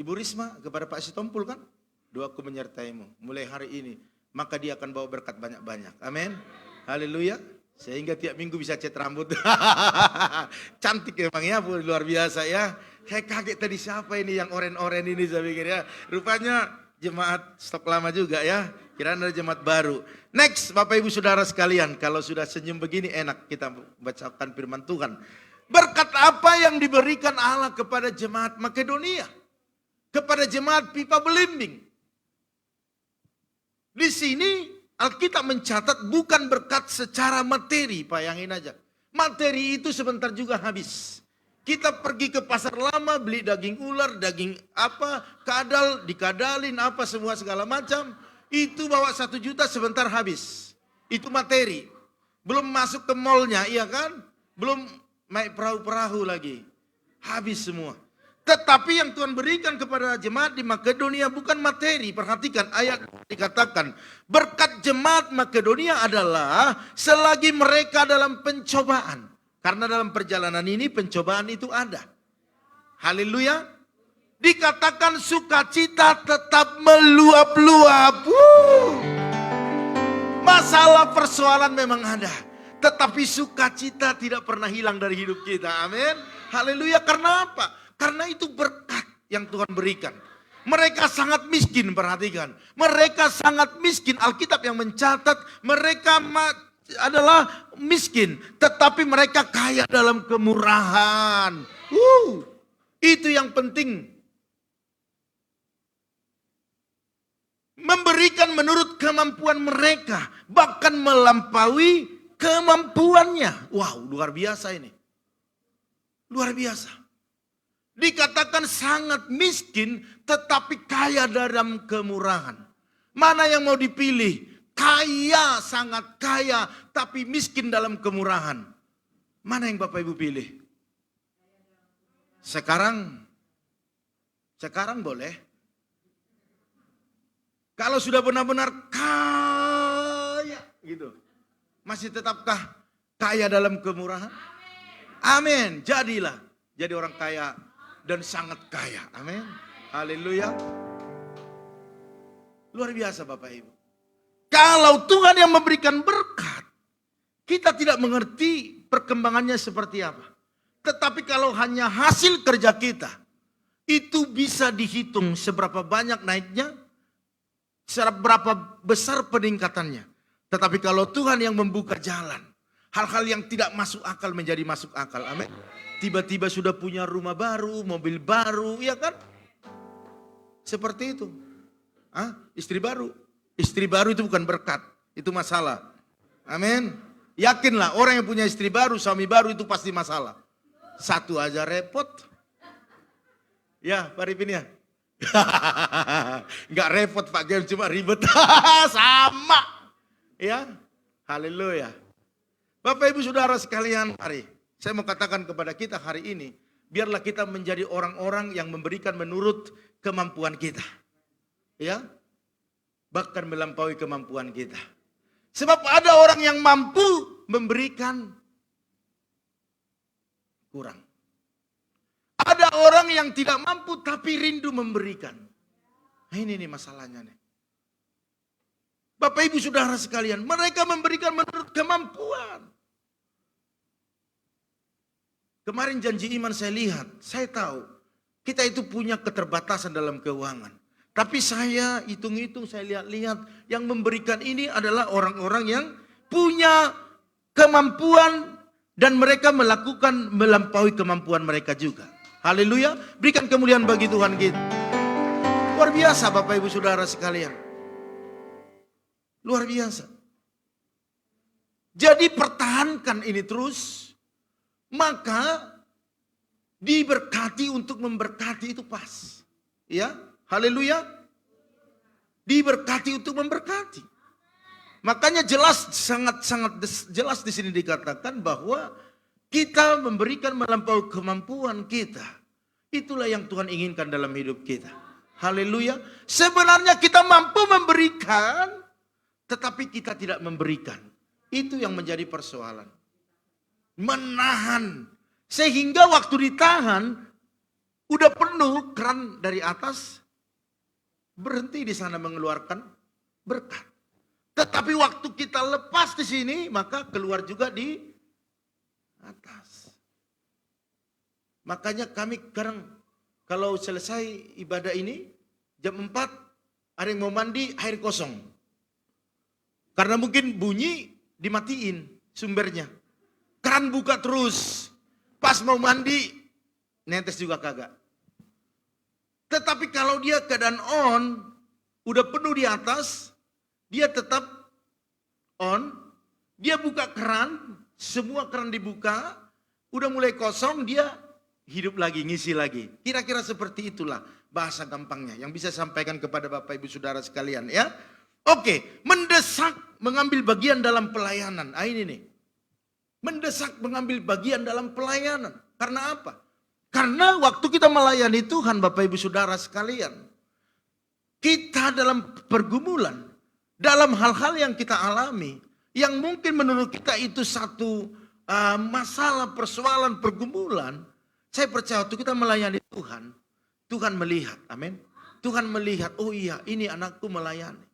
Ibu Risma kepada Pak Sitompul kan, doaku menyertaimu, mulai hari ini, maka dia akan bawa berkat banyak-banyak, amin. Haleluya. Sehingga tiap minggu bisa cat rambut. Cantik emang ya, luar biasa ya. Kayak kaget tadi siapa ini yang oren-oren ini saya pikir ya. Rupanya jemaat stok lama juga ya. Kirain ada jemaat baru. Next, Bapak Ibu Saudara sekalian. Kalau sudah senyum begini enak kita bacakan firman Tuhan. Berkat apa yang diberikan Allah kepada jemaat Makedonia? Kepada jemaat Pipa Belimbing. Di sini Alkitab mencatat bukan berkat secara materi, bayangin aja. Materi itu sebentar juga habis. Kita pergi ke pasar lama, beli daging ular, daging apa, kadal, dikadalin apa, semua segala macam. Itu bawa 1 juta sebentar habis. Itu materi. Belum masuk ke mallnya, iya kan? Belum naik perahu-perahu lagi. Habis semua. Tetapi yang Tuhan berikan kepada jemaat di Makedonia bukan materi. Perhatikan ayat dikatakan. Berkat jemaat Makedonia adalah selagi mereka dalam pencobaan. Karena dalam perjalanan ini pencobaan itu ada. Haleluya. Dikatakan sukacita tetap meluap-luap. Masalah persoalan memang ada. Tetapi sukacita tidak pernah hilang dari hidup kita. Amin. Haleluya. Karena apa? Karena itu berkat yang Tuhan berikan. Mereka sangat miskin, perhatikan. Mereka sangat miskin. Alkitab yang mencatat mereka adalah miskin. Tetapi mereka kaya dalam kemurahan. Itu yang penting. Memberikan menurut kemampuan mereka. Bahkan melampaui kemampuannya. Wow, luar biasa ini. Luar biasa. Dikatakan sangat miskin tetapi kaya dalam kemurahan. Mana yang mau dipilih? Kaya, sangat kaya tapi miskin dalam kemurahan. Mana yang Bapak Ibu pilih? Sekarang boleh. Kalau sudah benar-benar kaya gitu. Masih tetapkah kaya dalam kemurahan? Amin. Jadilah jadi orang kaya dan sangat kaya. Amin. Haleluya. Luar biasa Bapak Ibu. Kalau Tuhan yang memberikan berkat, kita tidak mengerti perkembangannya seperti apa. Tetapi kalau hanya hasil kerja kita, itu bisa dihitung seberapa banyak naiknya, seberapa besar peningkatannya. Tetapi kalau Tuhan yang membuka jalan, hal-hal yang tidak masuk akal menjadi masuk akal. Amin. Tiba-tiba sudah punya rumah baru, mobil baru, ya kan? Seperti itu. Istri baru. Istri baru itu bukan berkat, itu masalah. Amin. Yakinlah orang yang punya istri baru, suami baru itu pasti masalah. Satu aja repot. Ya, Pak Ripin ya. Enggak repot Pak Gem, cuma ribet. Sama. Ya. Haleluya. Bapak Ibu Saudara sekalian, mari. Saya mau katakan kepada kita hari ini, biarlah kita menjadi orang-orang yang memberikan menurut kemampuan kita. Ya, bahkan melampaui kemampuan kita. Sebab ada orang yang mampu memberikan kurang. Ada orang yang tidak mampu tapi rindu memberikan. Nah, ini nih masalahnya nih. Bapak Ibu Saudara sekalian, mereka memberikan menurut kemampuan. Kemarin janji iman saya lihat, saya tahu kita itu punya keterbatasan dalam keuangan. Tapi saya hitung-hitung, saya lihat-lihat yang memberikan ini adalah orang-orang yang punya kemampuan dan mereka melampaui kemampuan mereka juga. Haleluya, berikan kemuliaan bagi Tuhan kita. Luar biasa Bapak Ibu Saudara sekalian. Luar biasa. Jadi pertahankan ini terus, maka diberkati untuk memberkati itu pas. Ya, haleluya. Diberkati untuk memberkati. Makanya sangat jelas di sini dikatakan bahwa kita memberikan melampaui kemampuan kita. Itulah yang Tuhan inginkan dalam hidup kita. Haleluya. Sebenarnya kita mampu memberikan, tetapi kita tidak memberikan. Itu yang menjadi persoalan. Menahan. Sehingga waktu ditahan, udah penuh keran dari atas, berhenti di sana mengeluarkan berkat. Tetapi waktu kita lepas di sini, maka keluar juga di atas. Makanya kami sekarang kalau selesai ibadah ini, jam 4, ada yang mau mandi, air kosong. Karena mungkin bunyi, dimatiin sumbernya. Keran buka terus. Pas mau mandi, netes juga kagak. Tetapi kalau dia keadaan on, udah penuh di atas, dia tetap on. Dia buka keran, semua keran dibuka, udah mulai kosong, dia hidup lagi, ngisi lagi. Kira-kira seperti itulah bahasa gampangnya yang bisa sampaikan kepada Bapak Ibu Saudara sekalian ya. Oke, mendesak mengambil bagian dalam pelayanan. Ah, ini nih. Mendesak mengambil bagian dalam pelayanan. Karena apa? Karena waktu kita melayani Tuhan Bapak Ibu Saudara sekalian, kita dalam pergumulan, dalam hal-hal yang kita alami, yang mungkin menurut kita itu satu masalah, persoalan, pergumulan, saya percaya waktu kita melayani Tuhan, Tuhan melihat, amin. Tuhan melihat, oh iya ini anakku melayani.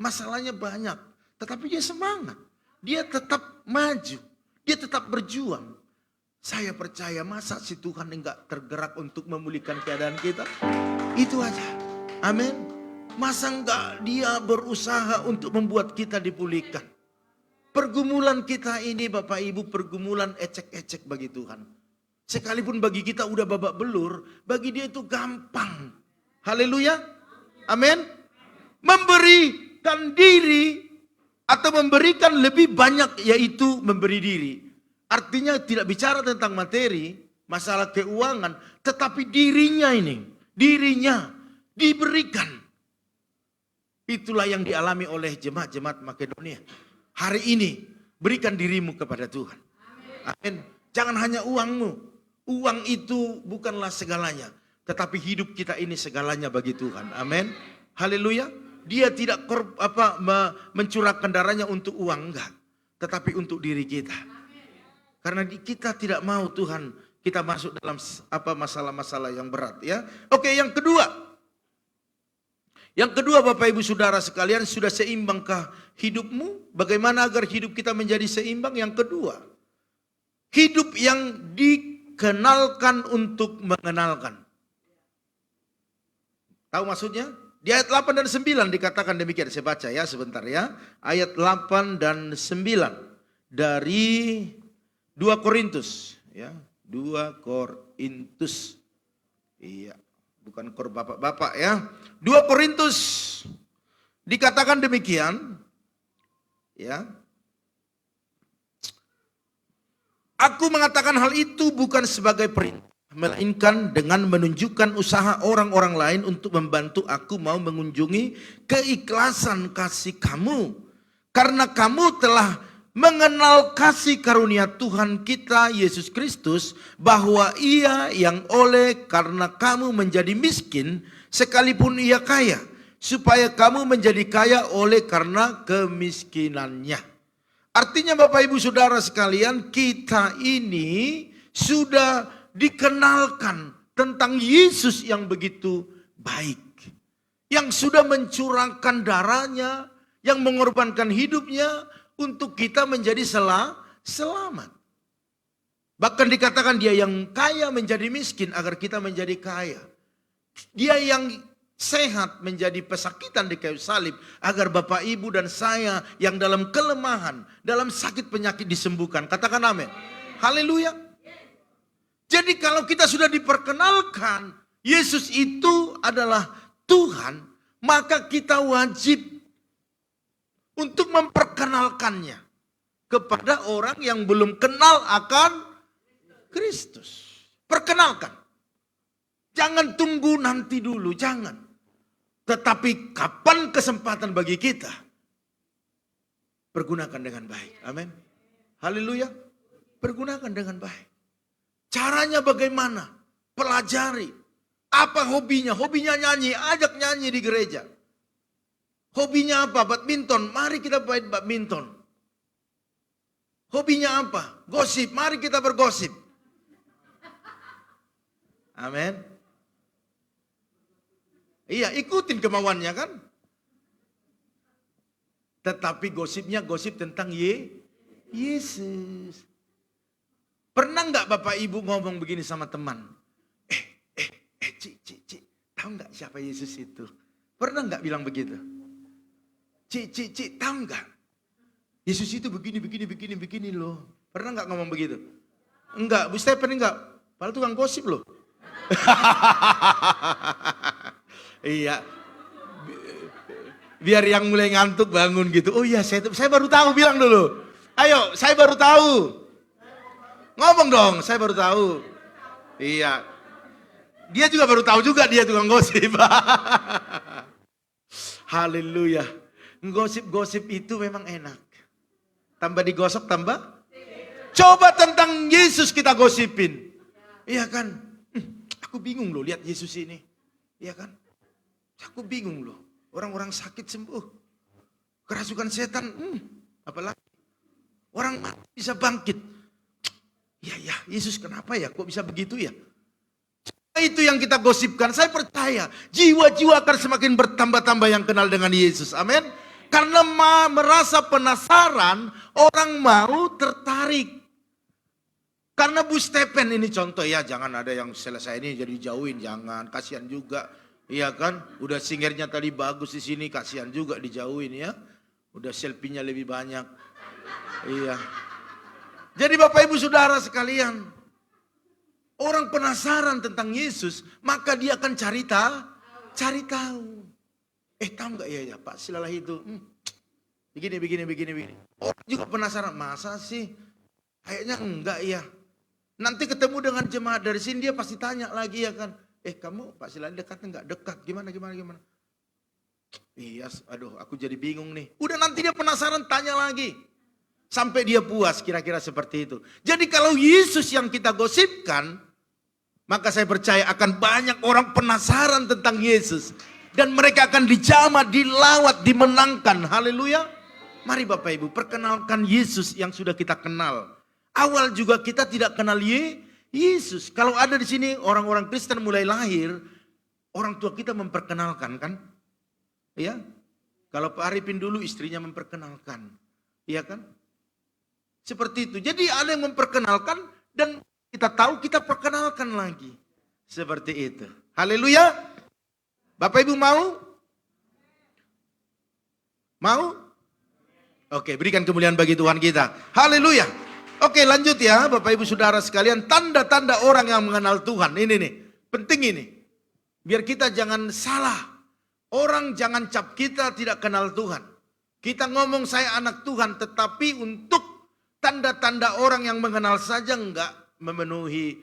Masalahnya banyak, tetapi dia semangat. Dia tetap maju, dia tetap berjuang. Saya percaya masa si Tuhan enggak tergerak untuk memulihkan keadaan kita? Itu aja, amin. Masa enggak dia berusaha untuk membuat kita dipulihkan? Pergumulan kita ini Bapak Ibu, pergumulan ecek-ecek bagi Tuhan. Sekalipun bagi kita udah babak belur, bagi dia itu gampang. Haleluya. Amin. Memberikan diri atau memberikan lebih banyak yaitu memberi diri. Artinya tidak bicara tentang materi, masalah keuangan, tetapi dirinya ini, dirinya diberikan. Itulah yang dialami oleh jemaat-jemaat Makedonia. Hari ini berikan dirimu kepada Tuhan. Amin. Jangan hanya uangmu. Uang itu bukanlah segalanya, tetapi hidup kita ini segalanya bagi Tuhan. Amin. Haleluya. Dia tidak mencurahkan darahnya untuk uang, enggak, tetapi untuk diri kita. Karena kita tidak mau Tuhan kita masuk dalam masalah-masalah yang berat ya. Oke, yang kedua. Yang kedua Bapak Ibu Saudara sekalian, sudah seimbangkah hidupmu? Bagaimana agar hidup kita menjadi seimbang? Yang kedua, hidup yang dikenalkan untuk mengenalkan. Tahu maksudnya? Di ayat 8 dan 9 dikatakan demikian. Saya baca ya sebentar ya. Ayat 8 dan 9 dari 2 Korintus ya. 2 Korintus. Iya, bukan kor bapak-bapak ya. 2 Korintus dikatakan demikian ya. Aku mengatakan hal itu bukan sebagai perintah, melainkan dengan menunjukkan usaha orang-orang lain untuk membantu aku mau mengunjungi keikhlasan kasih kamu. Karena kamu telah mengenal kasih karunia Tuhan kita Yesus Kristus, bahwa Ia yang oleh karena kamu menjadi miskin sekalipun Ia kaya, supaya kamu menjadi kaya oleh karena kemiskinannya. Artinya Bapak Ibu Saudara sekalian, kita ini sudah dikenalkan tentang Yesus yang begitu baik, yang sudah mencurahkan darahnya, yang mengorbankan hidupnya untuk kita menjadi selamat. Bahkan dikatakan dia yang kaya menjadi miskin agar kita menjadi kaya. Dia yang sehat menjadi pesakitan di kayu salib agar Bapak Ibu dan saya yang dalam kelemahan, dalam sakit penyakit disembuhkan. Katakan amin. Haleluya. Jadi kalau kita sudah diperkenalkan Yesus itu adalah Tuhan, maka kita wajib untuk memperkenalkannya kepada orang yang belum kenal akan Kristus. Perkenalkan. Jangan tunggu nanti dulu, jangan. Tetapi kapan kesempatan bagi kita, pergunakan dengan baik. Amin. Haleluya. Pergunakan dengan baik. Caranya bagaimana? Pelajari. Apa hobinya? Hobinya nyanyi, ajak nyanyi di gereja. Hobinya apa? Badminton, mari kita main badminton. Hobinya apa? Gosip, mari kita bergosip. Amin. Iya, ikutin kemauannya kan. Tetapi gosipnya gosip tentang Yesus. Pernah nggak Bapak Ibu ngomong begini sama teman? Cik, tahu nggak siapa Yesus itu? Pernah nggak bilang begitu? Cik, tahu nggak? Yesus itu begini loh. Pernah nggak ngomong begitu? Enggak, Bu Stephen enggak. Padahal tukang gosip loh. Iya. Biar yang mulai ngantuk bangun gitu. Oh iya, saya baru tahu, bilang dulu. Ayo, saya baru tahu. Ngomong dong, saya baru tahu. Iya. Dia juga baru tahu juga dia tukang gosip. Haleluya. Gosip-gosip itu memang enak. Tambah digosok tambah. Coba tentang Yesus kita gosipin. Iya kan? Aku bingung loh lihat Yesus ini. Iya kan? Aku bingung loh. Orang-orang sakit sembuh. Kerasukan setan. Apalagi. Orang mati bisa bangkit. Ya, Yesus kenapa ya? Kok bisa begitu ya? Itu yang kita gosipkan. Saya percaya jiwa-jiwa akan semakin bertambah-tambah yang kenal dengan Yesus. Amin. Karena merasa penasaran, orang mau tertarik. Karena Bu Stephen ini contoh ya, jangan ada yang selesai ini jadi jauhin, jangan, kasihan juga. Iya kan? Udah singernya tadi bagus di sini, kasihan juga dijauhin ya. Udah selfie-nya lebih banyak. Iya. Jadi Bapak Ibu Saudara sekalian, orang penasaran tentang Yesus, maka dia akan cari tahu. Tahu nggak ya Pak Silalah itu? Begini. Orang juga penasaran, masa sih? Kayaknya enggak ya. Nanti ketemu dengan jemaat dari sini dia pasti tanya lagi ya kan. Kamu Pak Silalah dekat enggak? Dekat. Gimana? Iya, aduh aku jadi bingung nih. Udah nanti dia penasaran tanya lagi. Sampai dia puas, kira-kira seperti itu. Jadi kalau Yesus yang kita gosipkan, maka saya percaya akan banyak orang penasaran tentang Yesus. Dan mereka akan dijamah, dilawat, dimenangkan. Haleluya. Mari Bapak Ibu perkenalkan Yesus yang sudah kita kenal. Awal juga kita tidak kenal Yesus. Kalau ada di sini orang-orang Kristen mulai lahir, orang tua kita memperkenalkan kan? Iya. Kalau Pak Arifin dulu istrinya memperkenalkan. Iya kan? Seperti itu. Jadi ada yang memperkenalkan dan kita tahu kita perkenalkan lagi. Seperti itu. Haleluya. Bapak Ibu mau? Mau? Oke, berikan kemuliaan bagi Tuhan kita. Haleluya. Oke, lanjut ya Bapak Ibu Saudara sekalian. Tanda-tanda orang yang mengenal Tuhan. Ini nih, penting ini. Biar kita jangan salah. Orang jangan cap kita tidak kenal Tuhan. Kita ngomong saya anak Tuhan, tetapi untuk tanda-tanda orang yang mengenal saja enggak memenuhi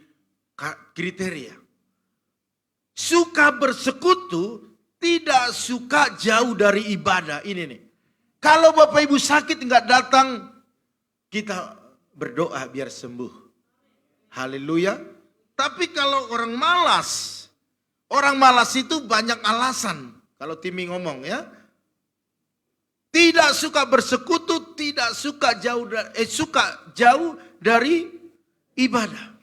kriteria. Suka bersekutu, tidak suka jauh dari ibadah. Ini nih. Kalau Bapak Ibu sakit enggak datang, kita berdoa biar sembuh. Haleluya. Tapi kalau orang malas itu banyak alasan. Kalau Timi ngomong ya, tidak suka bersekutu, tidak suka suka jauh dari ibadah.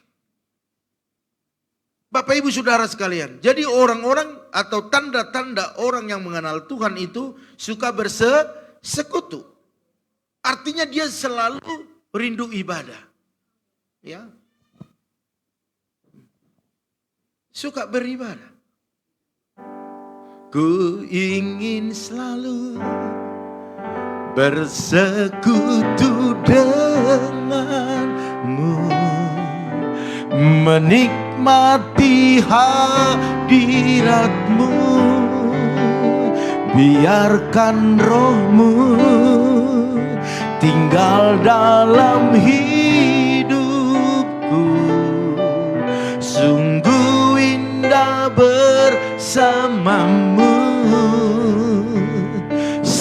Bapak Ibu Saudara sekalian, jadi orang-orang atau tanda-tanda orang yang mengenal Tuhan itu suka bersekutu. Artinya dia selalu rindu ibadah. Ya. Suka beribadah. Ku ingin selalu bersekutu denganmu, menikmati hadiratmu, biarkan rohmu tinggal dalam hidupku, sungguh indah bersamamu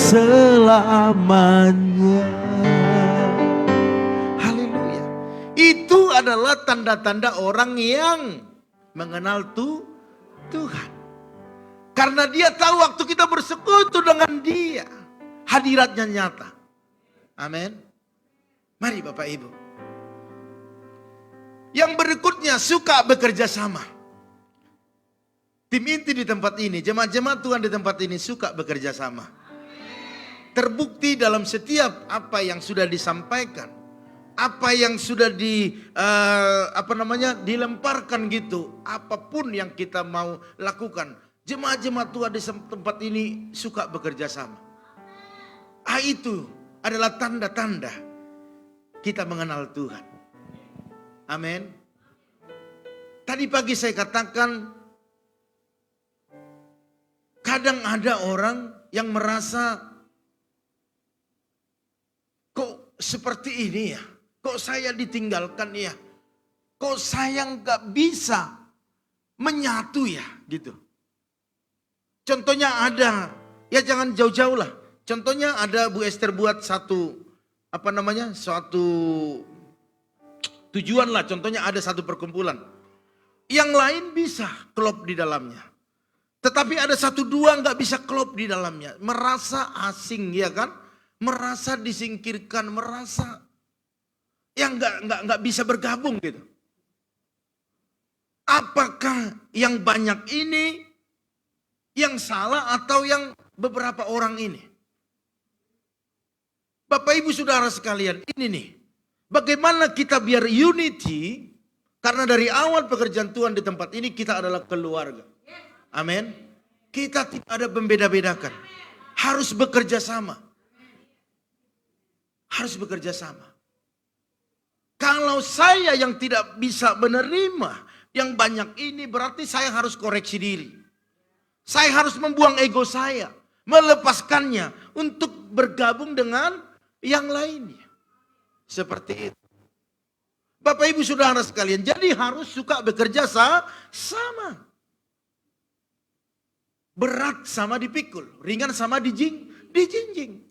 selamanya. Haleluya. Itu adalah tanda-tanda orang yang mengenal Tuhan. Karena dia tahu waktu kita bersekutu dengan dia, hadiratnya nyata. Amin. Mari Bapak Ibu. Yang berikutnya suka bekerja sama. Tim inti di tempat ini, jemaat-jemaat Tuhan di tempat ini suka bekerja sama. Terbukti dalam setiap apa yang sudah disampaikan, apa yang sudah dilemparkan gitu, apapun yang kita mau lakukan, jemaat-jemaat Tuhan di tempat ini suka bekerja sama. Itu adalah tanda-tanda kita mengenal Tuhan. Amin. Tadi pagi saya katakan, kadang ada orang yang merasa, kok seperti ini ya? Kok saya ditinggalkan ya? Kok saya nggak bisa menyatu ya? Gitu. Contohnya ada, ya jangan jauh-jauh lah. Contohnya ada Bu Esther buat suatu tujuan lah. Contohnya ada satu perkumpulan. Yang lain bisa klop di dalamnya. Tetapi ada 1-2 nggak bisa klop di dalamnya. Merasa asing ya kan? Merasa disingkirkan, merasa yang nggak bisa bergabung gitu. Apakah yang banyak ini yang salah atau yang beberapa orang ini? Bapak Ibu Saudara sekalian, ini nih. Bagaimana kita biar unity? Karena dari awal pekerjaan Tuhan di tempat ini kita adalah keluarga. Amin. Kita tidak ada membeda-bedakan. Harus bekerja sama. Harus bekerja sama. Kalau saya yang tidak bisa menerima yang banyak ini, berarti saya harus koreksi diri. Saya harus membuang ego saya, melepaskannya untuk bergabung dengan yang lainnya. Seperti itu. Bapak Ibu Saudara sekalian, jadi harus suka bekerja sama. Berat sama dipikul, ringan sama dijinjing.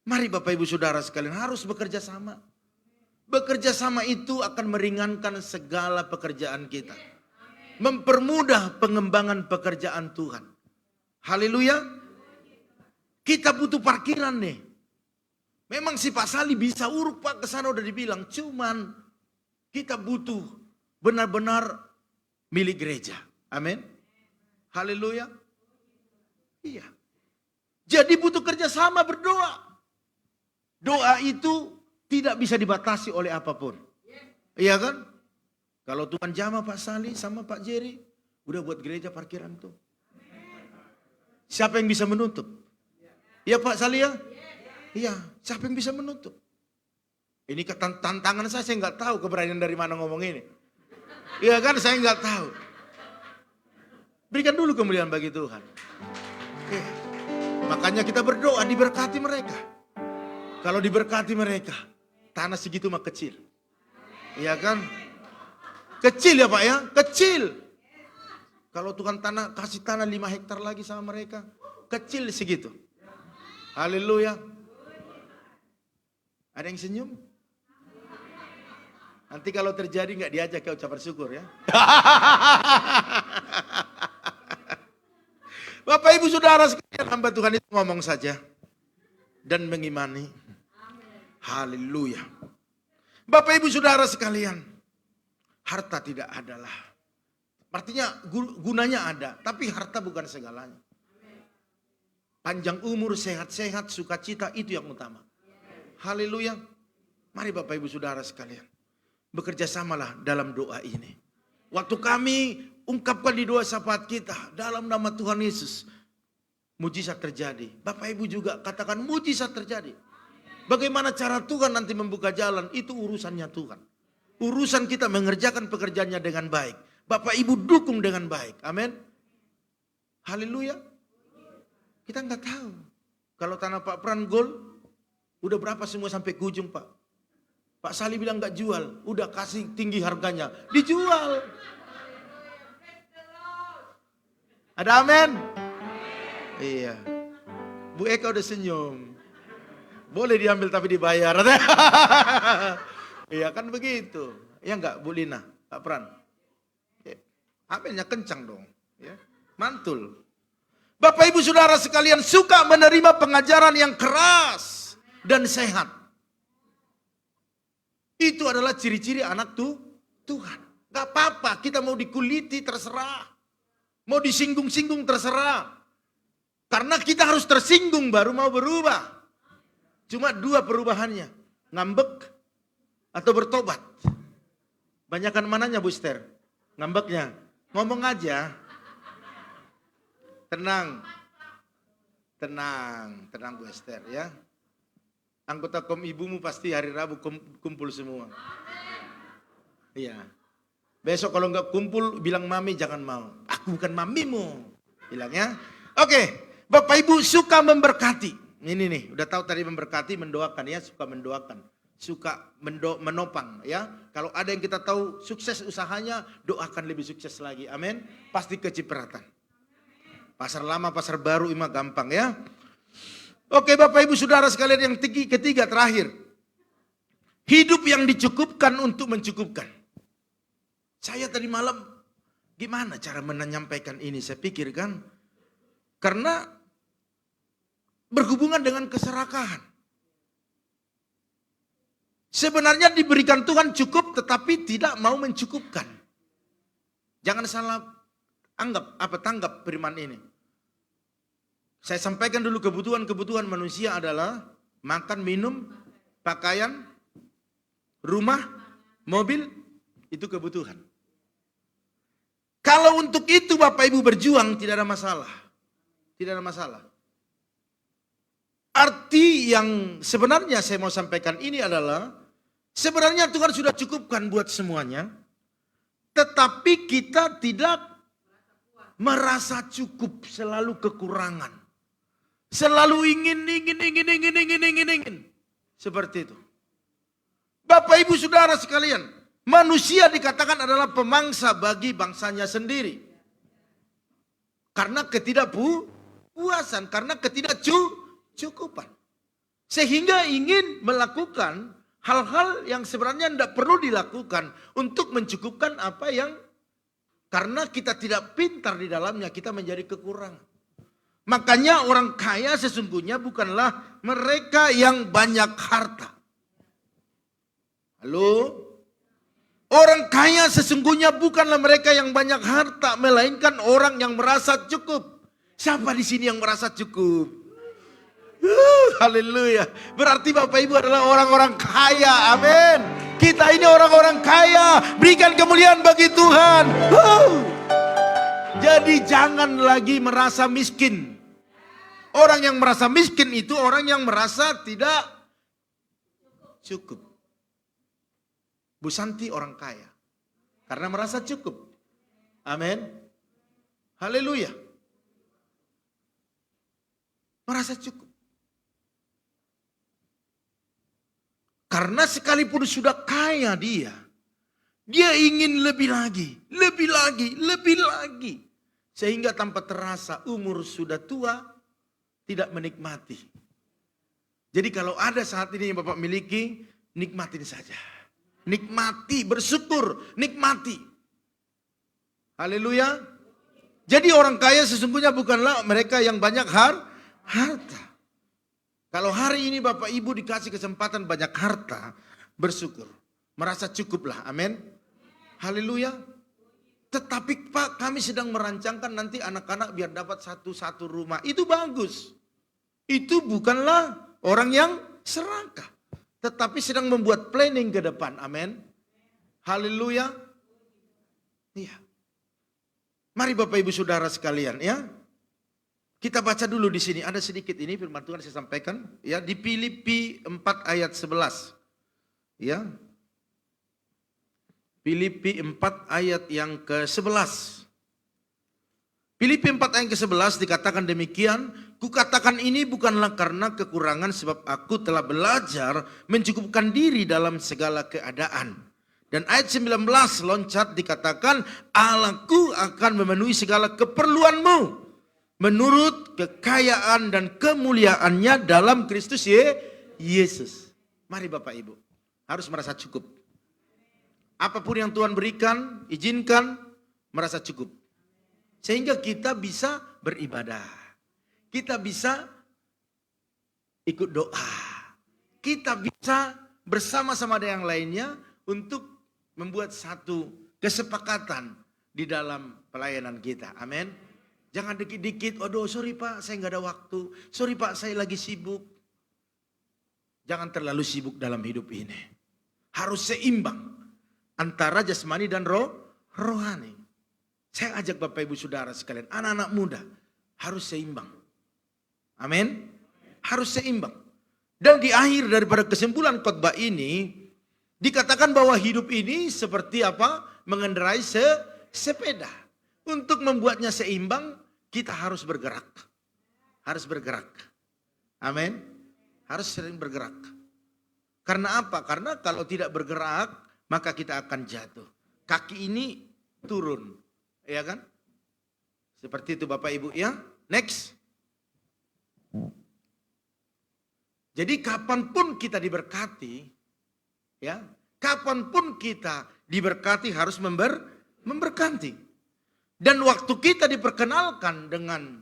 Mari Bapak Ibu Saudara sekalian, harus bekerja sama. Bekerja sama itu akan meringankan segala pekerjaan kita. Mempermudah pengembangan pekerjaan Tuhan. Haleluya. Kita butuh parkiran nih. Memang si Pak Sali bisa uruk Pak, kesana udah dibilang. Cuman kita butuh benar-benar milik gereja. Amin. Haleluya. Iya. Jadi butuh kerjasama, berdoa. Doa itu tidak bisa dibatasi oleh apapun. Iya kan? Kalau Tuhan jamah Pak Sali sama Pak Jerry, udah buat gereja parkiran tuh. Siapa yang bisa menutup? Ya Pak Sali ya? Iya, siapa yang bisa menutup? Ini tantangan saya nggak tahu keberanian dari mana ngomong ini. Iya kan, saya nggak tahu. Berikan dulu kemuliaan bagi Tuhan. Makanya kita berdoa diberkati mereka. Kalau diberkati mereka, tanah segitu mah kecil. Iya kan? Kecil ya Pak ya, kecil. Kalau Tuhan kasih tanah 5 hektar lagi sama mereka, kecil segitu. Haleluya. Ada yang senyum? Nanti kalau terjadi nggak diajak ke ucapan syukur ya. Bapak Ibu Saudara sekalian, hamba Tuhan itu ngomong saja dan mengimani. Haleluya. Bapak Ibu Saudara sekalian, harta tidak adalah. Artinya gunanya ada, tapi harta bukan segalanya. Panjang umur, sehat-sehat, sukacita itu yang utama. Haleluya. Mari Bapak Ibu Saudara sekalian, bekerja samalah dalam doa ini. Waktu kami ungkapkan di doa syafaat kita dalam nama Tuhan Yesus, mujizat terjadi. Bapak Ibu juga katakan mujizat terjadi. Bagaimana cara Tuhan nanti membuka jalan, itu urusannya Tuhan. Urusan kita mengerjakan pekerjaannya dengan baik. Bapak Ibu dukung dengan baik. Amin. Haleluya. Kita nggak tahu. Kalau tanah Pak Pran Gold, udah berapa semua sampai ke ujung Pak? Pak Sali bilang nggak jual, udah kasih tinggi harganya, dijual. Ada amin? Iya. Bu Eka udah senyum. Boleh diambil tapi dibayar. Iya kan begitu. Ya enggak Bu Lina, Pak Pran? Aminnya kencang dong. Ya. Mantul. Bapak Ibu Saudara sekalian, suka menerima pengajaran yang keras dan sehat. Itu adalah ciri-ciri anak Tuhan. Gak apa-apa, kita mau dikuliti terserah. Mau disinggung-singgung terserah. Karena kita harus tersinggung baru mau berubah. Cuma dua perubahannya. Ngambek atau bertobat. Banyakan mananya Bu Esther? Ngambeknya. Ngomong aja. Tenang. Tenang Bu Esther ya. Anggota kom ibumu pasti hari Rabu kumpul semua. Iya. Besok kalau nggak kumpul bilang mami jangan mau. Aku bukan mamimu. Bilangnya. Oke. Bapak Ibu suka memberkati. Ini nih. Udah tahu tadi memberkati, mendoakan ya. Suka mendoakan. Suka menopang ya. Kalau ada yang kita tahu sukses usahanya, doakan lebih sukses lagi. Amin. Pasti kecipratan. Pasar lama, pasar baru imah gampang ya. Oke Bapak Ibu Saudara sekalian, yang ketiga terakhir. Hidup yang dicukupkan untuk mencukupkan. Saya tadi malam gimana cara menyampaikan ini? Saya pikirkan karena berhubungan dengan keserakahan. Sebenarnya diberikan Tuhan cukup tetapi tidak mau mencukupkan. Jangan salah tanggap firman ini. Saya sampaikan dulu kebutuhan manusia adalah makan, minum, pakaian, rumah, mobil, itu kebutuhan. Kalau untuk itu Bapak Ibu berjuang tidak ada masalah. Tidak ada masalah. Arti yang sebenarnya saya mau sampaikan ini adalah sebenarnya Tuhan sudah cukupkan buat semuanya. Tetapi kita tidak merasa cukup, selalu kekurangan. Selalu ingin. Seperti itu. Bapak Ibu Saudara sekalian, manusia dikatakan adalah pemangsa bagi bangsanya sendiri. Karena ketidakpuasan, karena ketidakcukupan. Sehingga ingin melakukan hal-hal yang sebenarnya tidak perlu dilakukan untuk mencukupkan apa yang, karena kita tidak pintar di dalamnya, kita menjadi kekurangan. Makanya orang kaya sesungguhnya bukanlah mereka yang banyak harta. Halo? Orang kaya sesungguhnya bukanlah mereka yang banyak harta, melainkan orang yang merasa cukup. Siapa di sini yang merasa cukup? Haleluya. Berarti Bapak Ibu adalah orang-orang kaya. Amin. Kita ini orang-orang kaya. Berikan kemuliaan bagi Tuhan. Jadi jangan lagi merasa miskin. Orang yang merasa miskin itu orang yang merasa tidak cukup. Bu Santi orang kaya. Karena merasa cukup. Amin. Haleluya. Merasa cukup. Karena sekalipun sudah kaya dia ingin lebih lagi, lebih lagi, lebih lagi. Sehingga tanpa terasa umur sudah tua, tidak menikmati. Jadi kalau ada saat ini yang Bapak miliki, nikmatin saja. Nikmati, bersyukur, nikmati. Haleluya. Jadi orang kaya sesungguhnya bukanlah mereka yang banyak harta. Kalau hari ini Bapak Ibu dikasih kesempatan banyak harta, bersyukur. Merasa cukuplah, amin. Haleluya. Tetapi Pak, kami sedang merancangkan nanti anak-anak biar dapat satu rumah. Itu bagus. Itu bukanlah orang yang serakah. Tetapi sedang membuat planning ke depan. Amin. Haleluya. Iya. Mari Bapak Ibu Saudara sekalian ya. Kita baca dulu di sini. Ada sedikit ini firman Tuhan saya sampaikan. Ya, di Filipi 4 ayat 11. Ya. Filipi 4 ayat yang ke-11. Filipi 4 ayat ke-11 dikatakan demikian. Kukatakan ini bukanlah karena kekurangan sebab aku telah belajar mencukupkan diri dalam segala keadaan. Dan ayat 19 loncat dikatakan Allahku akan memenuhi segala keperluanmu menurut kekayaan dan kemuliaannya dalam Kristus Yesus. Mari Bapak Ibu, harus merasa cukup. Apapun yang Tuhan berikan, izinkan merasa cukup. Sehingga kita bisa beribadah. Kita bisa ikut doa. Kita bisa bersama-sama dengan yang lainnya untuk membuat satu kesepakatan di dalam pelayanan kita. Amin. Jangan dikit-dikit, aduh sorry Pak saya nggak ada waktu. Sorry Pak saya lagi sibuk. Jangan terlalu sibuk dalam hidup ini. Harus seimbang antara jasmani dan rohani. Saya ajak Bapak Ibu Saudara sekalian, anak-anak muda harus seimbang. Amin. Harus seimbang. Dan di akhir daripada kesimpulan khotbah ini dikatakan bahwa hidup ini seperti apa? Mengendarai sepeda. Untuk membuatnya seimbang, kita harus bergerak. Harus bergerak. Amin. Harus sering bergerak. Karena apa? Karena kalau tidak bergerak, maka kita akan jatuh. Kaki ini turun. Ya kan? Seperti itu Bapak Ibu ya. Next. Jadi kapanpun kita diberkati, ya, kapanpun kita diberkati harus memberkati. Dan waktu kita diperkenalkan dengan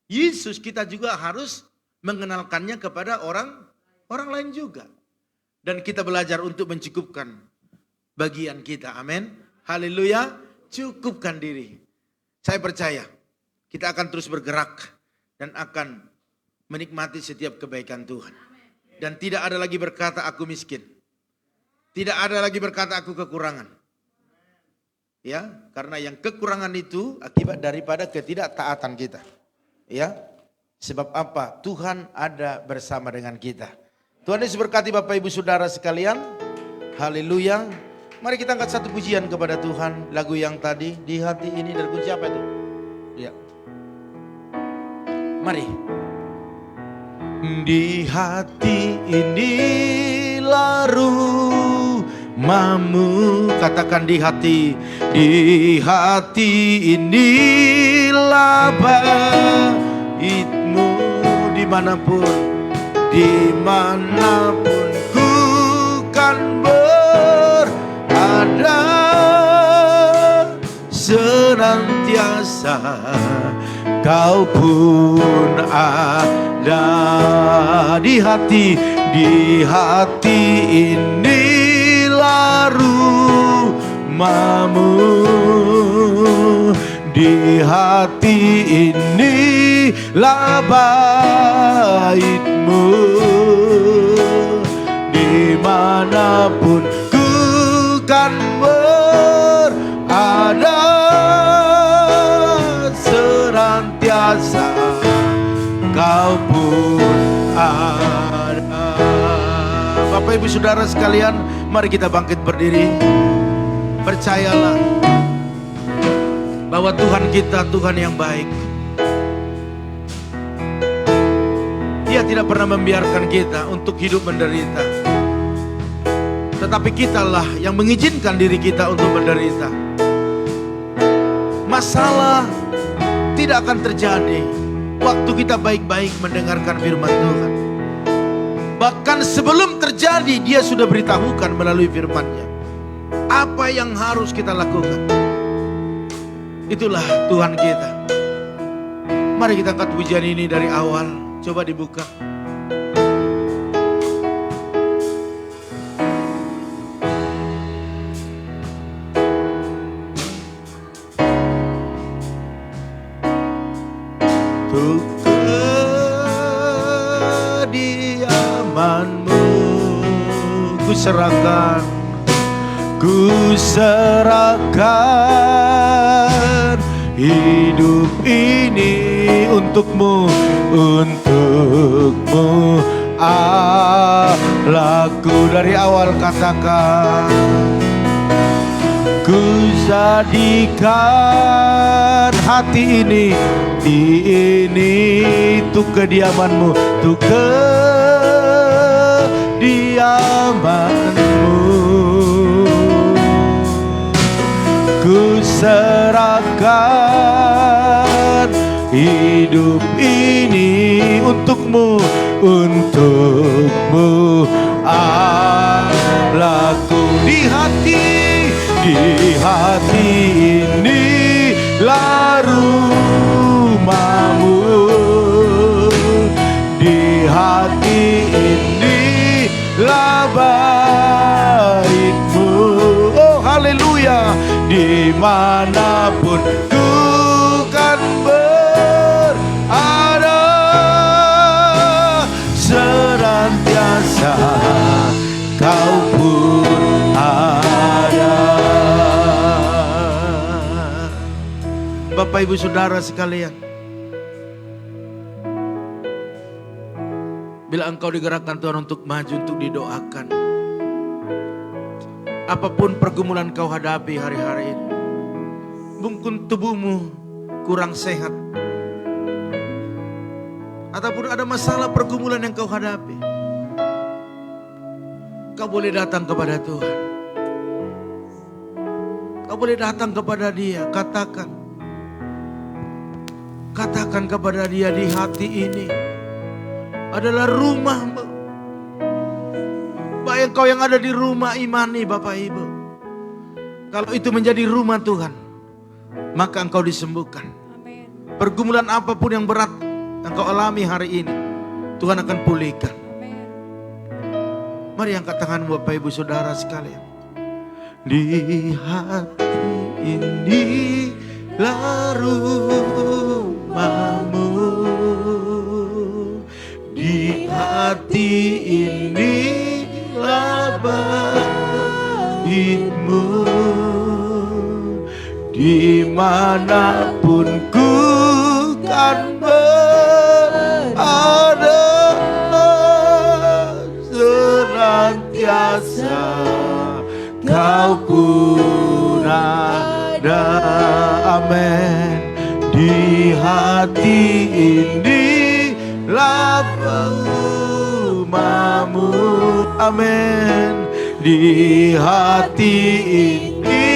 Yesus, kita juga harus mengenalkannya kepada orang lain juga. Dan kita belajar untuk mencukupkan bagian kita, amin. Haleluya, cukupkan diri. Saya percaya kita akan terus bergerak dan akan menikmati setiap kebaikan Tuhan. Dan tidak ada lagi berkata aku miskin. Tidak ada lagi berkata aku kekurangan. Ya, karena yang kekurangan itu akibat daripada ketidaktaatan kita. Ya. Sebab apa? Tuhan ada bersama dengan kita. Tuhan Yesus berkati Bapak Ibu Saudara sekalian. Haleluya. Mari kita angkat satu pujian kepada Tuhan. Lagu yang tadi, di hati ini dari kunci apa itu? Ya. Mari. Di hati inilah rumahmu. Katakan di hati inilah baitmu. Dimanapun ku kan berada, senantiasa kau pun ada di hati inilah rumahmu. Di hati inilah baitmu. Dimanapun ku kan berada, senantiasa kau pun ada. Bapak Ibu Saudara sekalian, mari kita bangkit berdiri. Percayalah bahwa Tuhan kita Tuhan yang baik. Dia tidak pernah membiarkan kita untuk hidup menderita. Tetapi kitalah yang mengizinkan diri kita untuk menderita. Masalah tidak akan terjadi waktu kita baik-baik mendengarkan firman Tuhan. Bahkan sebelum terjadi dia sudah beritahukan melalui firman-Nya. apa yang harus kita lakukan. Itulah Tuhan kita. Mari kita angkat pujian ini dari awal. Coba dibuka. Untuk kediamanmu ku serahkan, hidup ini untukmu, Allahku. Dari awal katakan, ku jadikan hati ini untuk kediamanmu, untuk kediamanmu. Ku serahkan hidup ini untukmu, Allahku. Di hati ini lah rumahmu, di hati ini lah baitmu. Oh haleluya. Dimanapun ku kan berada, senantiasa kau pun ada. Bapak Ibu Saudara sekalian, bila engkau digerakkan Tuhan untuk maju, untuk didoakan, apapun pergumulan kau hadapi hari-hari ini, mungkin tubuhmu kurang sehat, ataupun ada masalah pergumulan yang kau hadapi, kau boleh datang kepada Tuhan. Kau boleh datang kepada Dia, katakan kepada Dia, di hati ini adalah rumahmu. Baik engkau yang ada di rumah imani Bapak Ibu, kalau itu menjadi rumah Tuhan, maka engkau disembuhkan. Pergumulan apapun yang berat engkau alami hari ini, Tuhan akan pulihkan. Mari angkat tangan Bapak Ibu Saudara sekalian. Di hati ini lah rumahmu, di hati ini lah baitmu, dimanapun ku kan berada, senantiasa kau pun ada. Amin. Di hati ini lah rumahmu. Amin. Di hati ini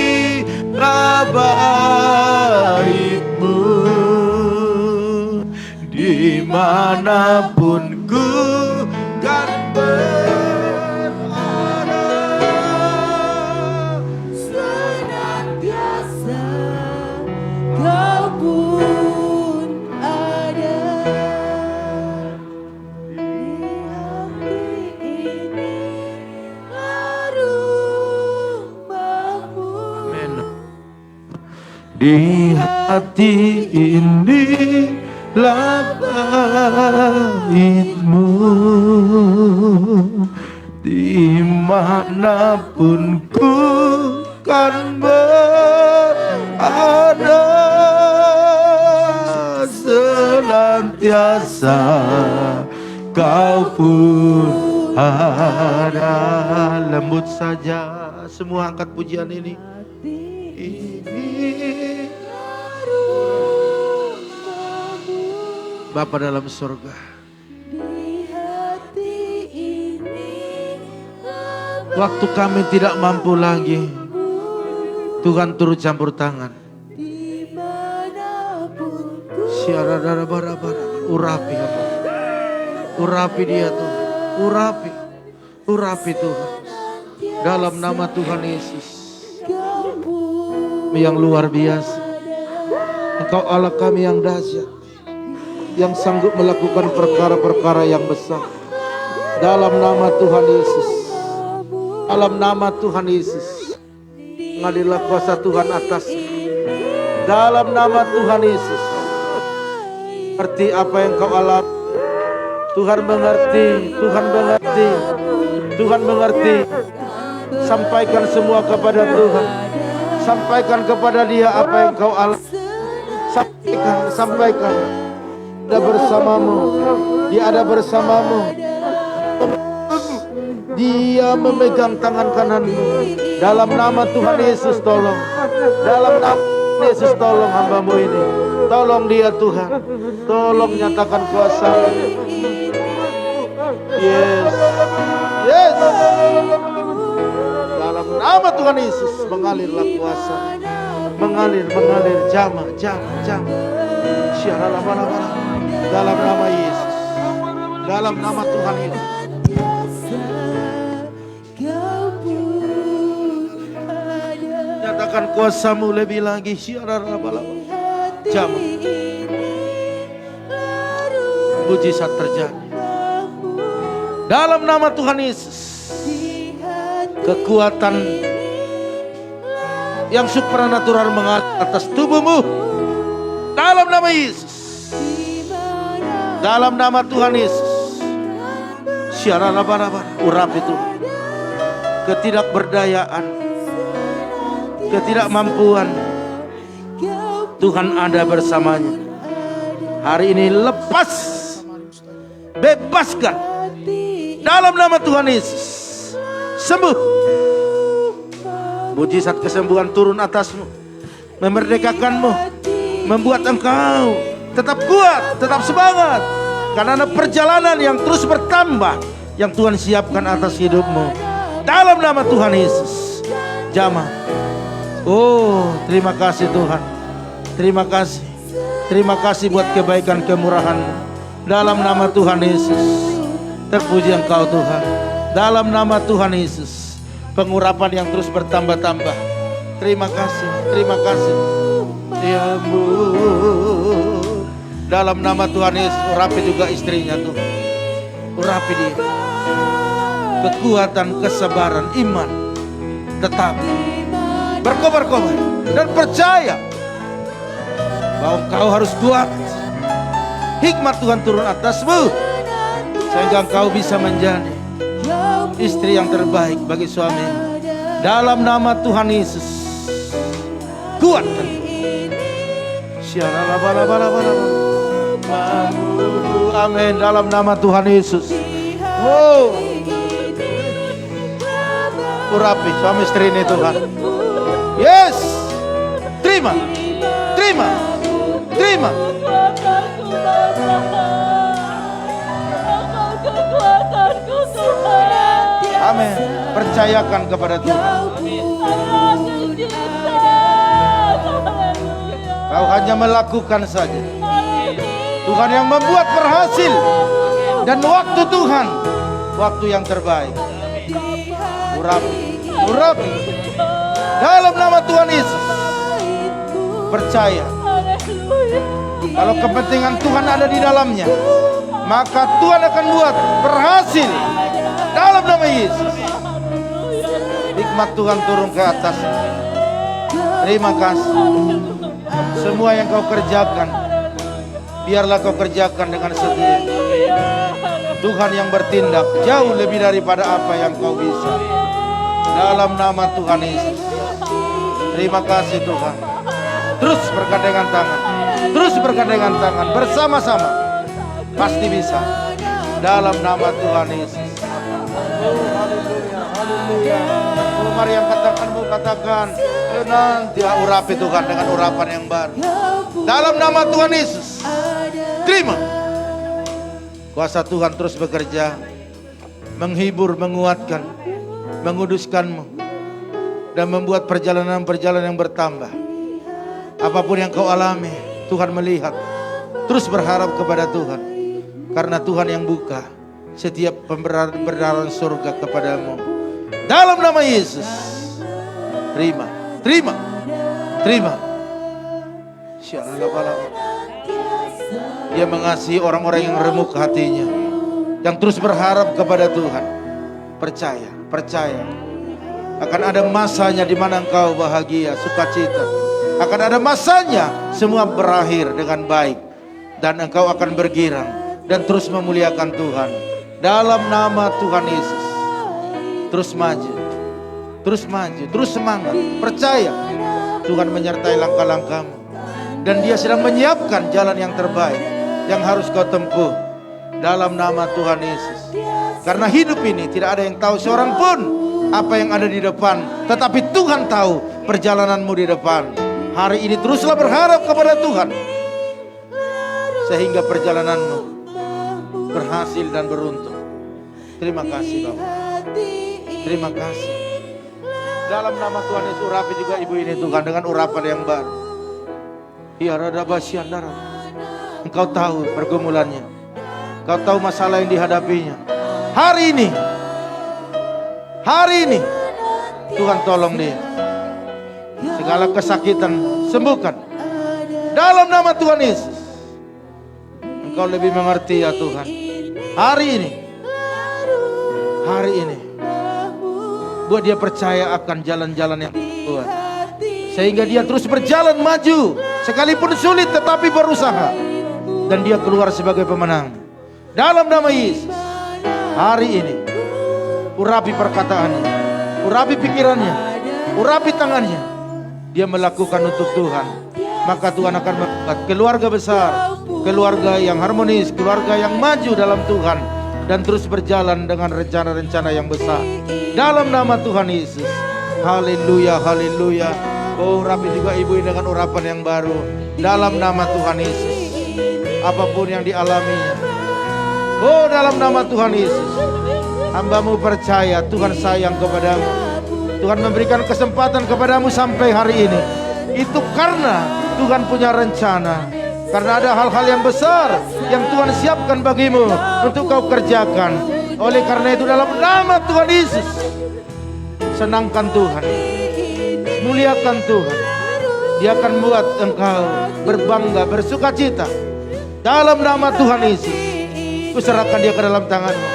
lah baitmu, dimanapun ku kan berada, senantiasa kau pun ada. Di hati ini lah rumahmu. Amin. Di hati ini lah baitmu, dimanapun ku kan berada, senantiasa kau pun ada. Lembut saja semua angkat pujian ini. Bapa dalam surga, waktu kami tidak mampu lagi, Tuhan turut campur tangan. Siara bara-bara, urapi apa? Urapi dia Tuhan, urapi Tuhan. Dalam nama Tuhan Yesus, yang luar biasa. Engkau Allah kami yang dahsyat, yang sanggup melakukan perkara-perkara yang besar. Dalam nama Tuhan Yesus, dalam nama Tuhan Yesus, mengalirlah kuasa Tuhan atas. Dalam nama Tuhan Yesus, seperti apa yang kau alami. Tuhan mengerti, Tuhan mengerti, Tuhan mengerti. Sampaikan semua kepada Tuhan. Sampaikan kepada Dia apa yang kau alami. Sampaikan. Dia bersamamu. Dia ada bersamamu. Dia memegang tangan kananmu. Dalam nama Tuhan Yesus tolong. Dalam nama Yesus tolong hamba-Mu ini. Tolong dia Tuhan. Tolong nyatakan kuasa. Yes. Yes. Dalam nama Tuhan Yesus mengalirlah kuasa. Mengalir, jama. Syarala bala. Dalam nama Yesus. Dalam nama Tuhan Yesus. Nyatakan kuasa-Mu lebih lagi. Syarala bala. Jama. Mujizat terjadi. Dalam nama Tuhan Yesus. Kekuatan yang supranatural mengalir atas tubuhmu. Dalam nama Yesus. Dalam nama Tuhan Yesus. Urap itu ketidakberdayaan, ketidakmampuan, Tuhan ada bersamanya. Hari ini lepas, bebaskan dalam nama Tuhan Yesus. Sembuh. Mujizat kesembuhan turun atasmu, memerdekakanmu, membuat engkau tetap kuat, tetap semangat. Karena ada perjalanan yang terus bertambah yang Tuhan siapkan atas hidupmu. Dalam nama Tuhan Yesus. Jama. Oh, terima kasih Tuhan. Terima kasih. Terima kasih buat kebaikan kemurahan-Mu. Dalam nama Tuhan Yesus. Terpuji Engkau Tuhan. Dalam nama Tuhan Yesus. Pengurapan yang terus bertambah-tambah. Terima kasih. Terima kasih. Diamu. Dalam nama Tuhan Yesus. Urapi juga istrinya Tuhan. Urapi dia. Kekuatan, kesabaran, iman. Tetap berkobar-kobar dan percaya bahwa engkau harus kuat. Hikmat Tuhan turun atasmu sehingga engkau bisa menjadi istri yang terbaik bagi suami. Dalam nama Tuhan Yesus, kuatkan. Amin. Dalam nama Tuhan Yesus. Oh, urapi suami istri ini Tuhan. Yes. Terima. Terima. Terima. Amin. Percayakan kepada Tuhan. Kau hanya melakukan saja. Tuhan yang membuat berhasil. Dan waktu Tuhan, waktu yang terbaik. Urapi. Urapi. Dalam nama Tuhan Yesus. Percaya. Kalau kepentingan Tuhan ada di dalamnya, maka Tuhan akan buat berhasil. Dalam nama Yesus. Hikmat Tuhan turun ke atas. Terima kasih. Semua yang kau kerjakan, biarlah kau kerjakan dengan setia. Tuhan yang bertindak jauh lebih daripada apa yang kau bisa. Dalam nama Tuhan Yesus. Terima kasih Tuhan. Terus bergandengan tangan. Terus bergandengan tangan. Bersama-sama. Pasti bisa. Dalam nama Tuhan Yesus. Oh, haleluya, haleluya. Oh, mari yang katakan. Nanti urapi Tuhan dengan urapan yang baru. Dalam nama Tuhan Yesus. Terima. Kuasa Tuhan terus bekerja. Menghibur, menguatkan. Menguduskanmu. Dan membuat perjalanan-perjalanan yang bertambah. Apapun yang kau alami, Tuhan melihat. Terus berharap kepada Tuhan. Karena Tuhan yang buka setiap pembenaran surga kepadamu. Dalam nama Yesus. Terima. Terima. Terima. Dia mengasihi orang-orang yang remuk hatinya, yang terus berharap kepada Tuhan. Percaya, percaya. Akan ada masanya di mana engkau bahagia, sukacita. Akan ada masanya semua berakhir dengan baik, dan engkau akan bergirang dan terus memuliakan Tuhan. Dalam nama Tuhan Yesus. Terus maju, terus maju, terus semangat. Percaya Tuhan menyertai langkah-langkahmu, dan Dia sedang menyiapkan jalan yang terbaik yang harus kau tempuh. Dalam nama Tuhan Yesus. Karena hidup ini tidak ada yang tahu seorang pun apa yang ada di depan, tetapi Tuhan tahu perjalananmu di depan. Hari ini teruslah berharap kepada Tuhan, sehingga perjalananmu berhasil dan beruntung. Terima kasih Bapak. Terima kasih. Dalam nama Tuhan Yesus, urapi juga ibu ini Tuhan dengan urapan yang baru. Ya Radabasyandarat. Engkau tahu pergumulannya, Engkau tahu masalah yang dihadapinya. Hari ini Tuhan tolong dia. Segala kesakitan sembuhkan dalam nama Tuhan Yesus. Engkau lebih mengerti ya Tuhan. Hari ini buat dia percaya akan jalan-jalan yang Tuhan, sehingga dia terus berjalan maju, sekalipun sulit tetapi berusaha, dan dia keluar sebagai pemenang. Dalam nama Yesus, hari ini urapi perkataannya, urapi pikirannya, urapi tangannya. Dia melakukan untuk Tuhan, maka Tuhan akan membuat keluarga besar, keluarga yang harmonis, keluarga yang maju dalam Tuhan, dan terus berjalan dengan rencana-rencana yang besar. Dalam nama Tuhan Yesus. Haleluya, haleluya. Oh, urapi juga ibu ini dengan urapan yang baru. Dalam nama Tuhan Yesus. Apapun yang dialaminya, oh, dalam nama Tuhan Yesus, hamba-Mu percaya Tuhan sayang kepadamu. Tuhan memberikan kesempatan kepadamu sampai hari ini. Itu karena Tuhan punya rencana, karena ada hal-hal yang besar yang Tuhan siapkan bagimu untuk kau kerjakan. Oleh karena itu dalam nama Tuhan Yesus, senangkan Tuhan, muliakan Tuhan. Dia akan buat engkau berbangga, bersukacita. Dalam nama Tuhan Yesus, kuserahkan dia ke dalam tanganmu.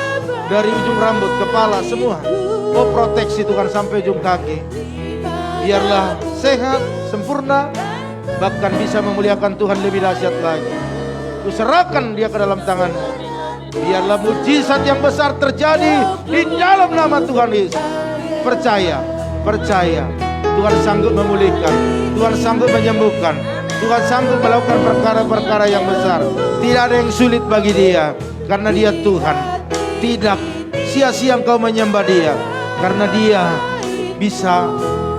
Dari ujung rambut, kepala, semua. Oh, proteksi Tuhan sampai ujung kaki. Biarlah sehat, sempurna, bahkan bisa memuliakan Tuhan lebih dahsyat lagi. Kuserahkan dia ke dalam tanganmu. Biarlah mujizat yang besar terjadi di dalam nama Tuhan Yesus. Percaya, percaya. Tuhan sanggup memulihkan, Tuhan sanggup menyembuhkan, Tuhan sanggup melakukan perkara-perkara yang besar. Tidak ada yang sulit bagi dia, karena dia Tuhan. Tidak sia-sia engkau menyembah dia, karena dia bisa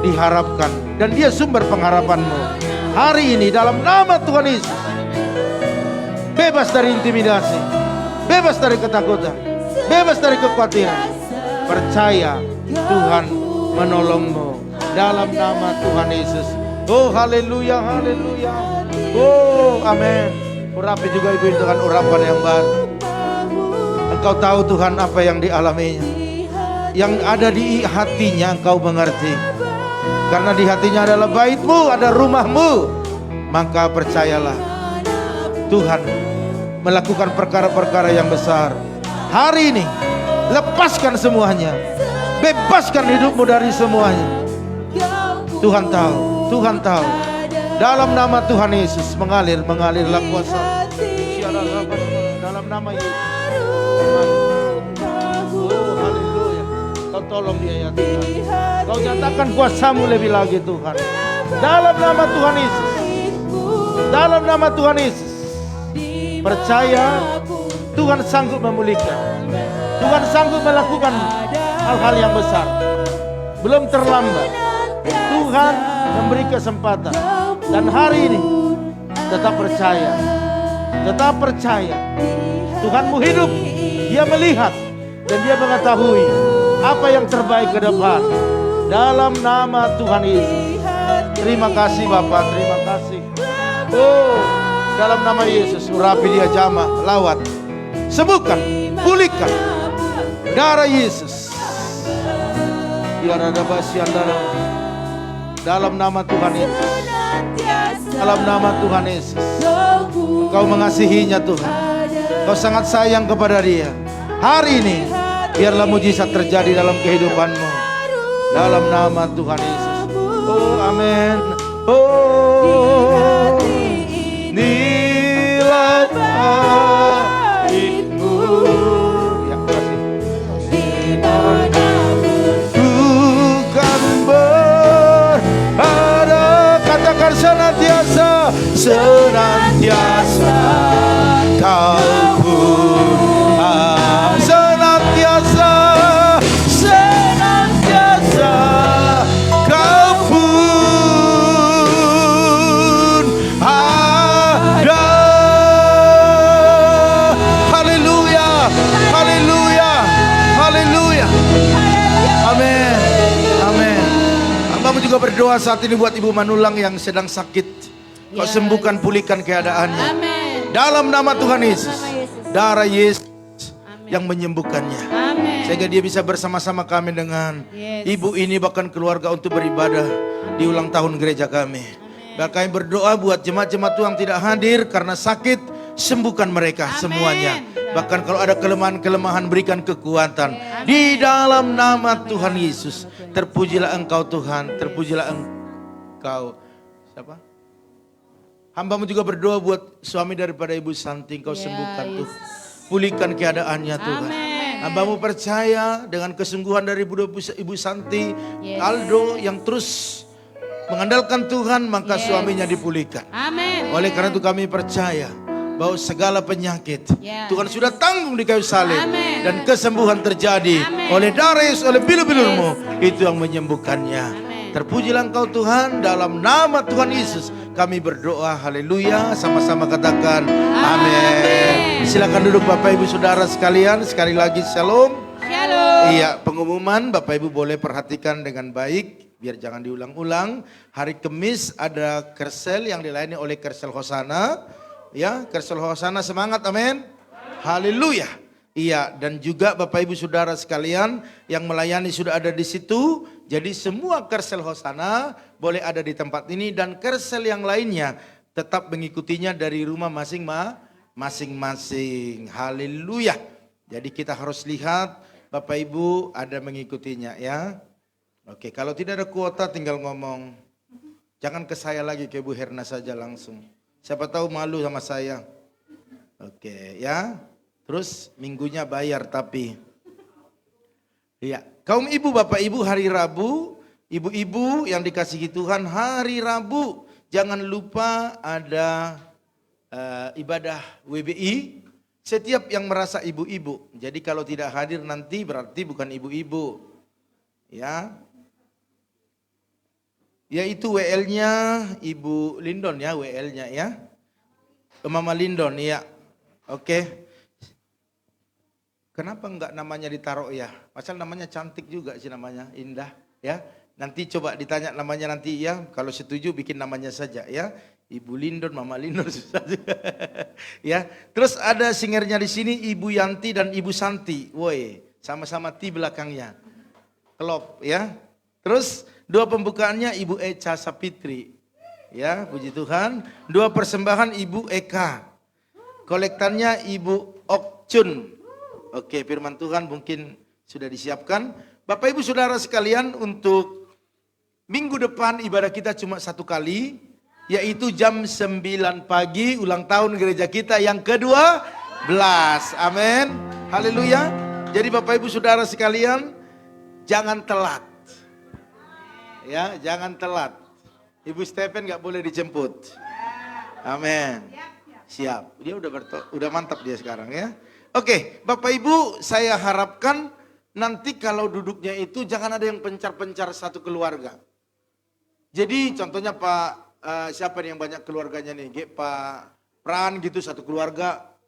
diharapkan, dan dia sumber pengharapanmu. Hari ini dalam nama Tuhan Yesus, bebas dari intimidasi, bebas dari ketakutan, bebas dari kekhawatiran. Percaya Tuhan menolongmu dalam nama Tuhan Yesus. Oh, haleluya, haleluya. Oh, amin. Urapi juga ibu itu dengan urapan yang baru. Engkau tahu Tuhan apa yang dialaminya, yang ada di hatinya engkau mengerti. Karena di hatinya adalah baitmu, ada rumahmu. Maka percayalah, Tuhan melakukan perkara-perkara yang besar. Hari ini lepaskan semuanya, bebaskan hidupmu dari semuanya. Tuhan tahu, Tuhan tahu. Dalam nama Tuhan Yesus mengalirlah kuasa. Dalam nama Yesus. Oh, haleluya. Kau tolong dia ya Tuhan. Kau nyatakan kuasa-Mu lebih lagi Tuhan. Dalam nama Tuhan Yesus. Dalam nama Tuhan Yesus. Percaya Tuhan sanggup memulihkan. Tuhan sanggup melakukan hal-hal yang besar. Belum terlambat. Tuhan memberi kesempatan. Dan hari ini tetap percaya. Tetap percaya. Tuhanmu hidup. Dia melihat dan dia mengetahui apa yang terbaik ke depan. Dalam nama Tuhan Yesus. Terima kasih Bapak, terima kasih. Oh, dalam nama Yesus, urapi dia jamah, lawat, sembuhkan, pulihkan. Darah Yesus. Dalam nama Tuhan Yesus. Dalam nama Tuhan Yesus. Kau mengasihinya Tuhan. Kau sangat sayang kepada dia. Hari ini biarlah mujizat terjadi dalam kehidupanmu. Dalam nama Tuhan Yesus. Oh amin. Oh inilah baikmu. Ya, bukan berada, katakan senantiasa, senantiasa kau pun senantiasa, senantiasa kau pun ada. Haleluya, haleluya, haleluya. Amin, amin. Hambamu juga berdoa saat ini buat Ibu Manulang yang sedang sakit. Kau sembuhkan, pulihkan keadaannya. Dalam nama Tuhan Yesus. Darah Yesus yang menyembuhkannya. Sehingga dia bisa bersama-sama kami dengan ibu ini bahkan keluarga untuk beribadah di ulang tahun gereja kami. Dan kami berdoa buat jemaat-jemaat Tuhan yang tidak hadir karena sakit, sembuhkan mereka semuanya. Bahkan kalau ada kelemahan-kelemahan, berikan kekuatan. Di dalam nama Tuhan Yesus. Terpujilah Engkau Tuhan, terpujilah Engkau. Siapa? Hambamu juga berdoa buat suami daripada Ibu Santi, Engkau sembuhkan Tuhan. Pulihkan keadaannya Tuhan. Hambamu percaya dengan kesungguhan dari Ibu Santi, Aldo yang terus mengandalkan Tuhan, maka suaminya dipulihkan. Oleh karena itu kami percaya bahwa segala penyakit Tuhan sudah tanggung di kayu salib. Dan kesembuhan terjadi oleh darah Yesus, oleh bilu-bilurmu. Itu yang menyembuhkannya. Terpujilah Engkau Tuhan, dalam nama Tuhan Yesus kami berdoa. Haleluya. Sama-sama katakan amin. Silakan duduk Bapak Ibu Saudara sekalian. Sekali lagi shalom. Shalom. Iya, pengumuman Bapak Ibu boleh perhatikan dengan baik biar jangan diulang-ulang. Hari Kamis ada kersel yang dilayani oleh Kersel Hosana. Ya, Kersel Hosana semangat, amin. Haleluya. Iya, dan juga Bapak Ibu Saudara sekalian yang melayani sudah ada di situ. Jadi semua Kersel Hosana boleh ada di tempat ini dan Kersel yang lainnya tetap mengikutinya dari rumah masing-masing. Haleluya. Jadi kita harus lihat Bapak Ibu ada mengikutinya ya. Oke, kalau tidak ada kuota tinggal ngomong. Jangan ke saya lagi, ke Bu Herna saja langsung. Siapa tahu malu sama saya. Oke ya. Terus minggunya bayar tapi. Iya. Kaum ibu, bapak ibu hari Rabu. Ibu-ibu yang dikasihi Tuhan hari Rabu. Jangan lupa ada ibadah WBI. Setiap yang merasa ibu-ibu. Jadi kalau tidak hadir nanti berarti bukan ibu-ibu. Ya. Yaitu WL-nya Ibu Lindon ya, WL-nya ya. Mama Lindon ya. Oke. Kenapa enggak namanya ditaruh ya? Pasal namanya cantik juga sih namanya, indah ya. Nanti coba ditanya namanya nanti ya. Kalau setuju bikin namanya saja ya. Ibu Lindon, Mama Lindon susah juga. Ya. Terus ada singernya di sini Ibu Yanti dan Ibu Santi. Woi, sama-sama T belakangnya. Klop ya. Terus dua pembukaannya Ibu Eca Sapitri. Ya, puji Tuhan. Dua persembahan Ibu Eka. Kolektannya Ibu Okcun. Oke, firman Tuhan mungkin sudah disiapkan. Bapak Ibu Saudara sekalian, untuk minggu depan ibadah kita cuma satu kali, yaitu jam 9 pagi ulang tahun gereja kita yang ke-12. Amin. Haleluya. Jadi Bapak Ibu Saudara sekalian, jangan telat. Ya, jangan telat. Ibu Stephen gak boleh dijemput. Amin. Siap. Dia udah mantap dia sekarang ya. Oke, Bapak Ibu, saya harapkan nanti kalau duduknya itu jangan ada yang pencar-pencar satu keluarga. Jadi contohnya Pak, siapa nih yang banyak keluarganya nih? Pak Pran gitu, satu keluarga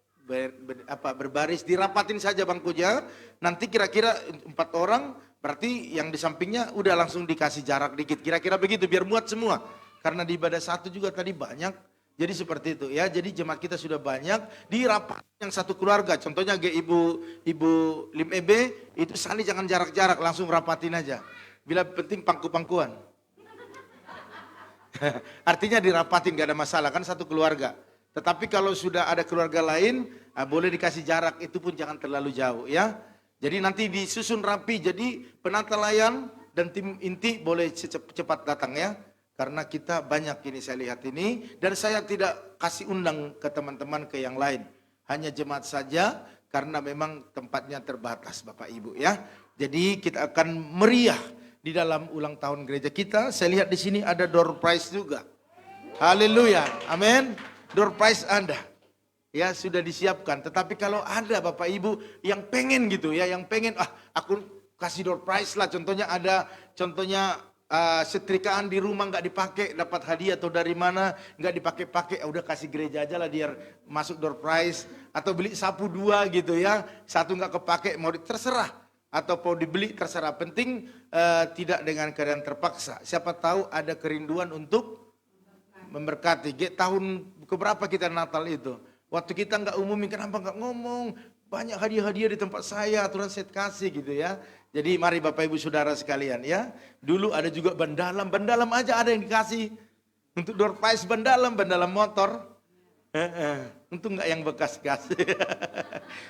berbaris, dirapatin saja bangkunya. Nanti kira-kira 4 orang, berarti yang di sampingnya udah langsung dikasih jarak dikit. Kira-kira begitu, biar muat semua. Karena di ibadah satu juga tadi banyak. Jadi seperti itu ya. Jadi jemaat kita sudah banyak di rapat yang satu keluarga. Contohnya Ibu Lim Ebe itu sani jangan jarak-jarak, langsung rapatin aja. Bila penting pangku-pangkuan. Artinya dirapatin gak ada masalah kan satu keluarga. Tetapi kalau sudah ada keluarga lain, boleh dikasih jarak, itu pun jangan terlalu jauh ya. Jadi nanti disusun rapi, jadi penata layan dan tim inti boleh cepat datang ya. Karena kita banyak ini saya lihat ini, dan saya tidak kasih undang ke teman-teman ke yang lain. Hanya jemaat saja, karena memang tempatnya terbatas Bapak Ibu ya. Jadi kita akan meriah di dalam ulang tahun gereja kita. Saya lihat di sini ada door prize juga. Haleluya, amin. Door prize Anda ya sudah disiapkan. Tetapi kalau ada Bapak Ibu yang pengen gitu ya, yang pengen aku kasih door prize lah. Contohnya setrikaan di rumah nggak dipakai, dapat hadiah atau dari mana nggak dipakai-pakai, udah kasih gereja aja lah biar masuk door prize. Atau beli sapu 2 gitu ya, 1 nggak kepake mau terserah. Atau mau dibeli terserah, penting tidak dengan keadaan terpaksa. Siapa tahu ada kerinduan untuk memberkati. Tahun keberapa kita Natal itu? Waktu kita nggak umumin, kenapa nggak ngomong? Banyak hadiah-hadiah di tempat saya, aturan saya kasih gitu ya. Jadi mari Bapak Ibu Saudara sekalian ya. Dulu ada juga bandalam aja ada yang dikasih. Untuk door prize bandalam motor. Untuk nggak yang bekas-bekas.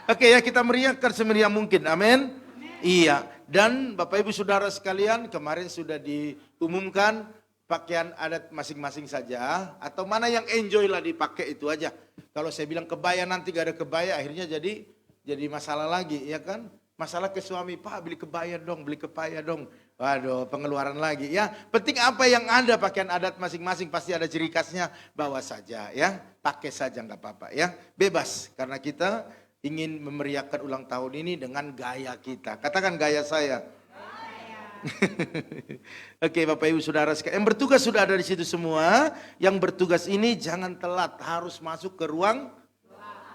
Oke ya, kita meriahkan semeriah mungkin, amin. Iya, dan Bapak Ibu Saudara sekalian, kemarin sudah diumumkan pakaian adat masing-masing saja, atau mana yang enjoy lah dipakai itu aja. Kalau saya bilang kebaya nanti gak ada kebaya, akhirnya jadi masalah lagi, ya kan? Masalah ke suami, Pak beli kebaya dong. Waduh, pengeluaran lagi ya. Penting apa yang ada pakaian adat masing-masing, pasti ada ciri khasnya, bawa saja ya. Pakai saja nggak apa-apa ya. Bebas, karena kita ingin memeriahkan ulang tahun ini dengan gaya kita. Katakan gaya saya. Oke Bapak Ibu Saudara sekalian, yang bertugas sudah ada di situ semua. Yang bertugas ini jangan telat, harus masuk ke ruang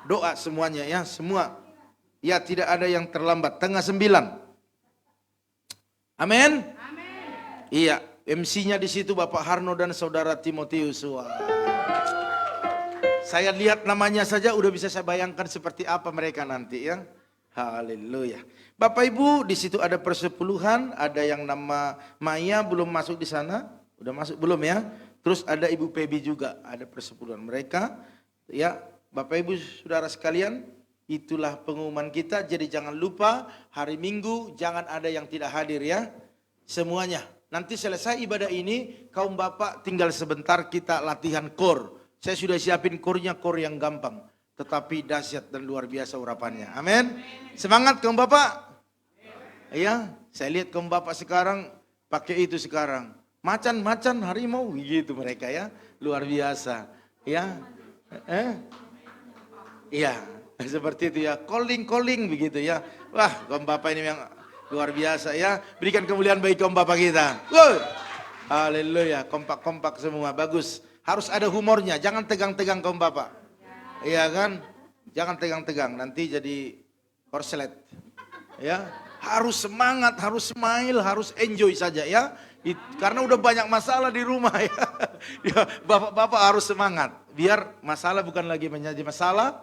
doa semuanya ya, semua. Ya tidak ada yang terlambat, 8:30. Amin. Iya, MC-nya di situ Bapak Harno dan Saudara Timotius. Saya lihat namanya saja udah bisa saya bayangkan seperti apa mereka nanti ya. Haleluya. Bapak Ibu, di situ ada persepuluhan, ada yang nama Maya belum masuk di sana. Udah masuk belum ya? Terus ada Ibu Pebi juga, ada persepuluhan mereka. Ya, Bapak Ibu Saudara sekalian, itulah pengumuman kita. Jadi jangan lupa hari Minggu jangan ada yang tidak hadir ya. Semuanya. Nanti selesai ibadah ini, kaum Bapak tinggal sebentar kita latihan kor. Saya sudah siapin kornya, kor yang gampang. Tetapi dahsyat dan luar biasa urapannya. Amin. Semangat kaum Bapak. Iya, saya lihat kaum Bapak sekarang pakai itu sekarang. Macan harimau gitu mereka ya. Luar biasa. Ya. Iya, seperti itu ya. Calling begitu ya. Wah, kaum Bapak ini yang luar biasa ya. Berikan kemuliaan bagi kaum Bapak kita. Haleluya, kompak-kompak semua, bagus. Harus ada humornya, jangan tegang-tegang kaum Bapak. Iya kan? Jangan tegang-tegang, nanti jadi korslet. Ya, harus semangat, harus smile, harus enjoy saja ya. Karena udah banyak masalah di rumah ya. Ya, Bapak-bapak harus semangat. Biar masalah bukan lagi menjadi masalah.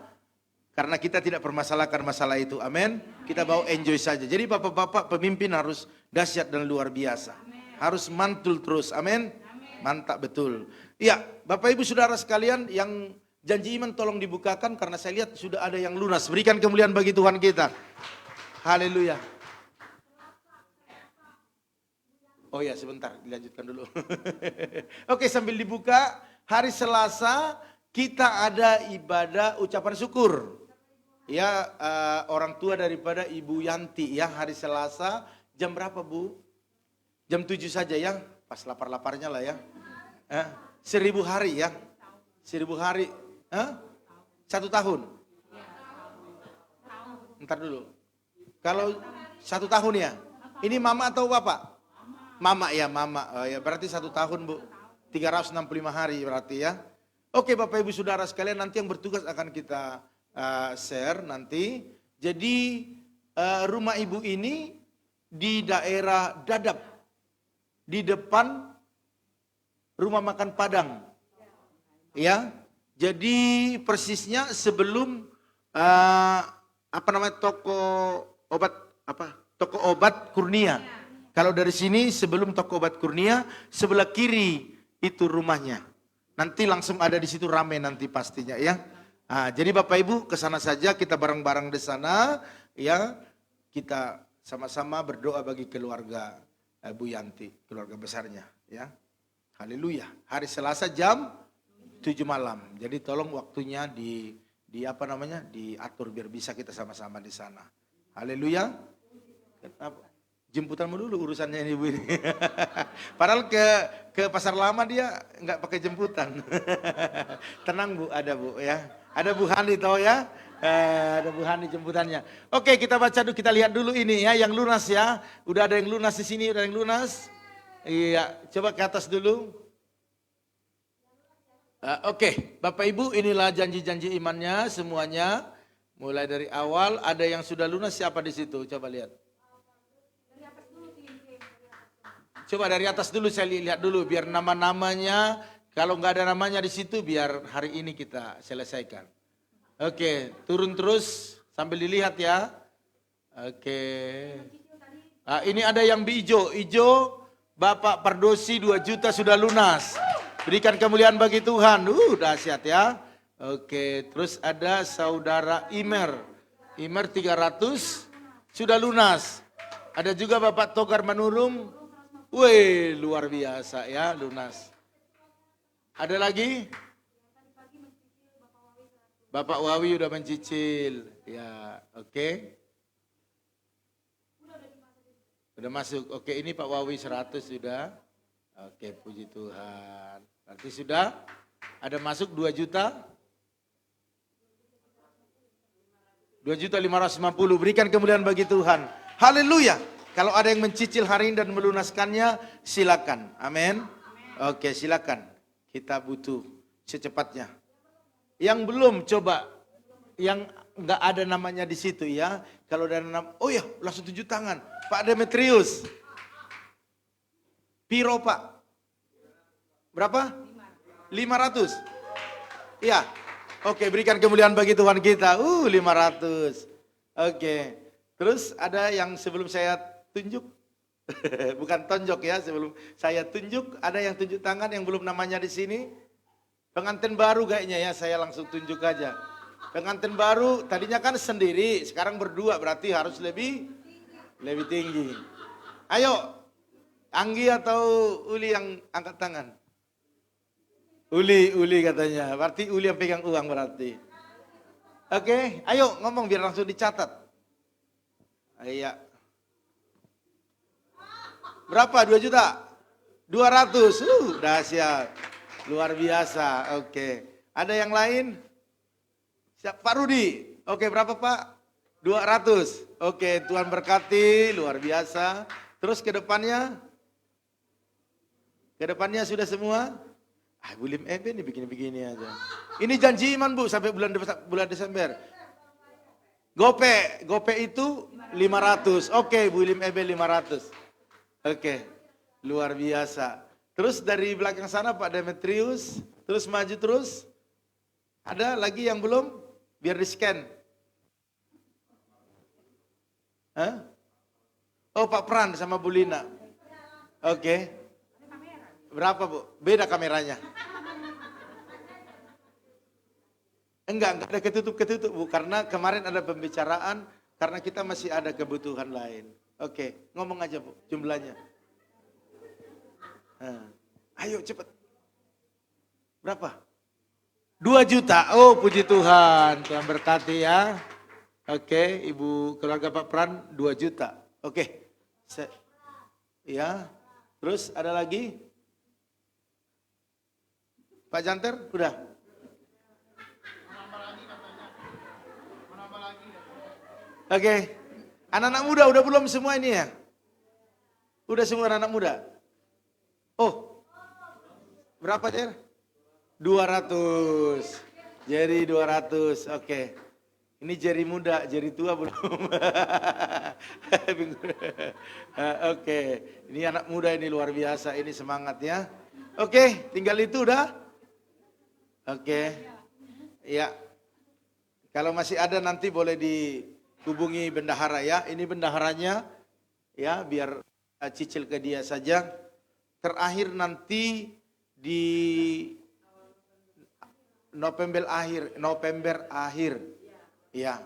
Karena kita tidak permasalahkan masalah itu. Amin. Kita bawa enjoy saja. Jadi Bapak-bapak pemimpin harus dahsyat dan luar biasa. Harus mantul terus. Amin. Mantap betul. Iya, Bapak Ibu Saudara sekalian, yang janji iman tolong dibukakan karena saya lihat sudah ada yang lunas. Berikan kemuliaan bagi Tuhan kita. Haleluya. Oh ya, sebentar dilanjutkan dulu. Oke, sambil dibuka, hari Selasa kita ada ibadah ucapan syukur. Ya, orang tua daripada Ibu Yanti ya, hari Selasa jam berapa Bu? Jam 7 saja ya, pas lapar-laparnya lah ya. 1000 hari ya. 1000 hari. 1 tahun. Ntar dulu. Kalau 1 tahun ya. Ini mama atau bapak? Mama ya, mama. Oh, ya, berarti 1 tahun Bu. 365 hari berarti ya. Oke Bapak Ibu Saudara sekalian, nanti yang bertugas akan kita share nanti. Jadi rumah ibu ini di daerah Dadap. Di depan rumah makan Padang. Ya. Jadi persisnya sebelum toko obat Kurnia. Kalau dari sini sebelum toko obat Kurnia, sebelah kiri itu rumahnya. Nanti langsung ada di situ rame nanti pastinya ya. Nah, jadi Bapak Ibu ke sana saja, kita bareng-bareng di sana ya. Kita sama-sama berdoa bagi keluarga Bu Yanti, keluarga besarnya ya. Haleluya. Hari Selasa jam 7 malam. Jadi tolong waktunya diatur biar bisa kita sama-sama di sana. Haleluya. Jemputanmu dulu urusannya ini Bu. Padahal ke pasar lama dia nggak pakai jemputan. Tenang Bu, ada Bu ya. Ada Bu Hani tahu ya. Ada Bu Hani jemputannya. Oke, kita baca dulu, kita lihat dulu ini ya yang lunas ya. Udah ada yang lunas di sini, udah yang lunas. Iya, coba ke atas dulu. Oke, Bapak Ibu, inilah janji-janji imannya semuanya. Mulai dari awal, ada yang sudah lunas siapa di situ? Coba lihat. Coba dari atas dulu saya lihat dulu biar nama-namanya, kalau nggak ada namanya di situ biar hari ini kita selesaikan. Oke, turun terus sambil dilihat ya. Oke. Ini ada yang hijau. Hijau Bapak Pardosi 2 juta sudah lunas. Berikan kemuliaan bagi Tuhan. Dahsyat ya. Oke, terus ada saudara Imer. Imer 300 sudah lunas. Ada juga Bapak Togar Manurung. Wih, luar biasa ya, lunas. Ada lagi? Bapak Wawi udah mencicil. Ya, oke. Udah masuk. Oke, ini Pak Wawi 100 sudah. Oke, puji Tuhan. Berarti sudah ada masuk 2 juta. 2.550.000. Berikan kemuliaan bagi Tuhan. Haleluya. Kalau ada yang mencicil hari ini dan melunaskannya, silakan. Amin. Oke, silakan. Kita butuh secepatnya. Yang belum coba, yang nggak ada namanya di situ ya. Kalau ada nama, oh ya, langsung tunjuk tangan. Pak Demetrius. Piro Pak? Berapa? 500. Iya. Oke, berikan kemuliaan bagi Tuhan kita. 500. Oke. Terus ada yang sebelum saya tunjuk, bukan tonjok ya, sebelum saya tunjuk, ada yang tunjuk tangan yang belum namanya di sini. Pengantin baru kayaknya ya, saya langsung tunjuk aja. Pengantin baru, tadinya kan sendiri, sekarang berdua, berarti harus lebih tinggi. Ayo, Anggi atau Uli yang angkat tangan? Uli katanya, berarti Uli yang pegang uang berarti. Oke, ayo ngomong biar langsung dicatat. Iya. Berapa? 2 juta? 200. Dahsyat. Luar biasa. Oke. Ada yang lain? Siap, Pak Rudi. Oke, berapa Pak? 200. Oke, Tuhan berkati. Luar biasa. Terus ke depannya? Ke depannya sudah semua? Bulim ini begini-begini aja. Ini janji iman Bu sampai bulan Desember. Gope itu 500. Oke, Bu Lim Ebe 500. Oke, luar biasa. Terus dari belakang sana Pak Demetrius, terus maju terus. Ada lagi yang belum? Biar di scan. Hah? Oh Pak Pran sama Bu Lina. Oke. Berapa Bu? Beda kameranya. Enggak ada ketutup Bu. Karena kemarin ada pembicaraan, karena kita masih ada kebutuhan lain. Oke, ngomong aja Bu, jumlahnya. Ayo cepat. Berapa? 2 juta. Oh puji Tuhan, Tuhan berkati ya. Oke, Ibu keluarga Pak Pran 2 juta. Oke. Ya. Terus ada lagi? Pak Janter, udah. Oke. Anak-anak muda udah belum semua ini ya? Udah semua anak muda? Oh. Berapa Cer? 200. Jeri 200. Oke. Ini jeri muda, jeri tua belum. Oke. Ini anak muda ini luar biasa, ini semangat ya. Oke, tinggal itu udah? Oke. Ya. Kalau masih ada nanti boleh dihubungi bendahara ya. Ini bendaharanya ya, biar cicil ke dia saja. Terakhir nanti di November akhir. Ya,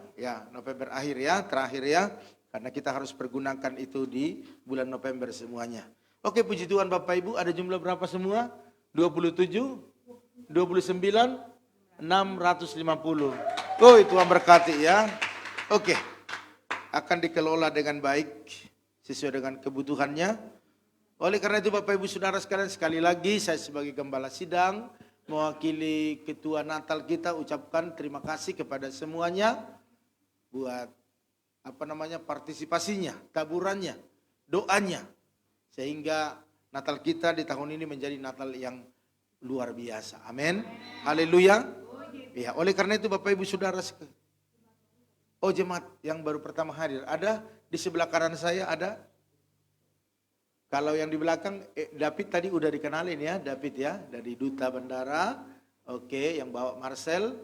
November akhir ya, terakhir ya. Karena kita harus pergunakan itu di bulan November semuanya. Oke, puji Tuhan Bapak Ibu, ada jumlah berapa semua? 27, 29, 650. Oh, Tuhan berkati ya. Oke, akan dikelola dengan baik sesuai dengan kebutuhannya. Oleh karena itu Bapak Ibu Saudara sekalian, sekali lagi saya sebagai gembala sidang mewakili ketua Natal kita ucapkan terima kasih kepada semuanya buat partisipasinya, taburannya, doanya, sehingga Natal kita di tahun ini menjadi Natal yang luar biasa. Amin. Haleluya. Ya, oleh karena itu Bapak Ibu Saudara sekalian. Oh, jemaat yang baru pertama hadir, ada di sebelah kanan saya ada. Kalau yang di belakang David tadi udah dikenalin ya, David ya, dari Duta Bandara. Oke, yang bawa Marcel.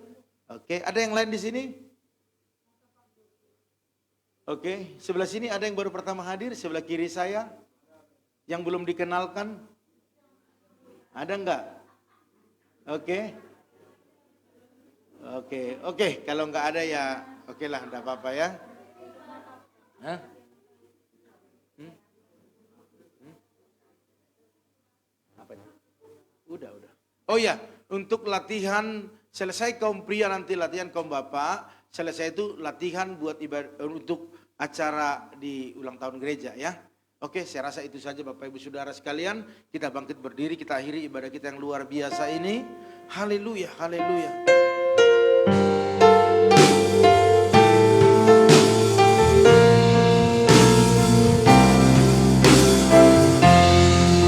Oke, ada yang lain di sini? Oke, sebelah sini ada yang baru pertama hadir, sebelah kiri saya yang belum dikenalkan. Ada enggak? Oke. Oke, kalau enggak ada ya oke lah, enggak apa-apa ya. Hah? Apa ini? Udah. Oh ya, untuk latihan selesai kaum pria nanti latihan kaum bapak. Selesai itu latihan buat ibadah untuk acara di ulang tahun gereja ya. Oke, saya rasa itu saja Bapak Ibu Saudara sekalian. Kita bangkit berdiri, kita akhiri ibadah kita yang luar biasa ini. Haleluya, haleluya.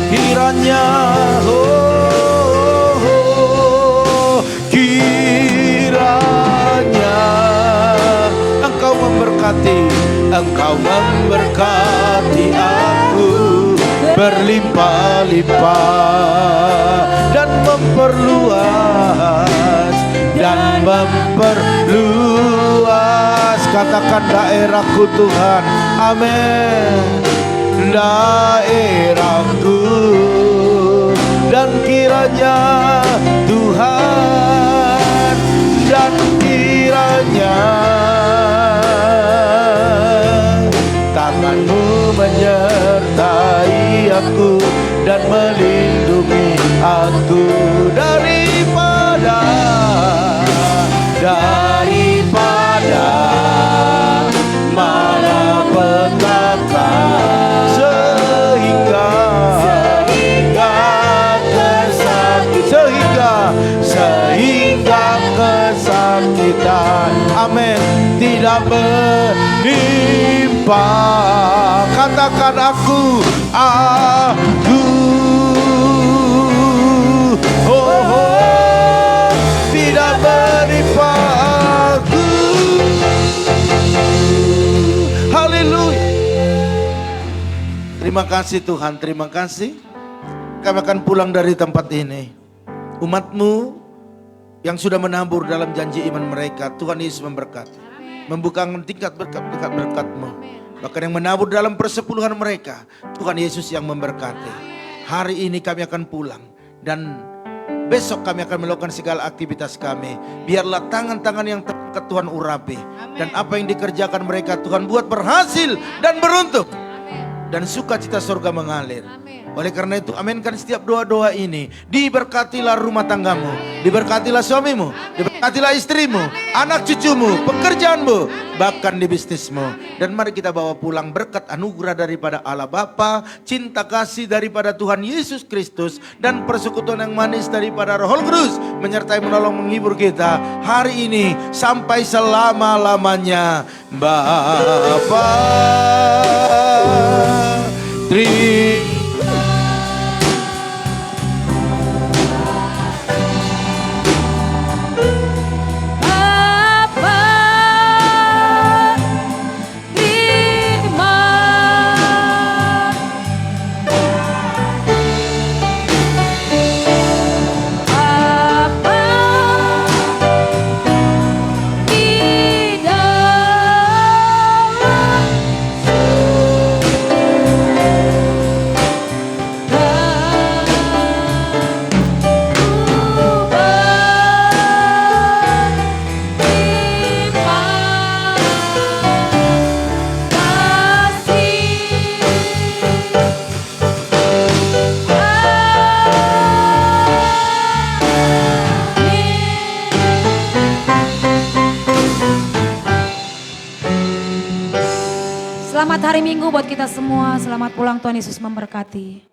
Kiranya Engkau memberkati aku berlimpah-limpah dan memperluas katakan daerahku Tuhan, amin. Daerahku dan kiranya Tuhan dan kiranya tangan-Mu menyertai aku dan melindungi aku daripada malapetaka sehingga kesakitan, amin, tidak menimpa. Katakan aku tidak menimpa aku. Haleluya. Terima kasih Tuhan, terima kasih. Kami akan pulang dari tempat ini. Umat-Mu yang sudah menabur dalam janji iman mereka, Tuhan Yesus memberkati. Membukakan tingkat berkat-berkat-Mu. Bahkan yang menabur dalam persepuluhan mereka, Tuhan Yesus yang memberkati. Hari ini kami akan pulang dan besok kami akan melakukan segala aktivitas kami. Biarlah tangan-tangan yang terangkat Tuhan urapi. Dan apa yang dikerjakan mereka Tuhan buat berhasil dan beruntung. Dan sukacita surga mengalir. Oleh karena itu aminkan setiap doa-doa ini. Diberkatilah rumah tanggamu, diberkatilah suamimu, diberkatilah istrimu, anak cucumu, pekerjaanmu, bahkan di bisnismu. Dan mari kita bawa pulang berkat anugerah daripada Allah Bapa, cinta kasih daripada Tuhan Yesus Kristus, dan persekutuan yang manis daripada Roh Kudus menyertai menolong menghibur kita hari ini sampai selama-lamanya. Bapa, Selamat hari Minggu buat kita semua. Selamat pulang, Tuhan Yesus memberkati.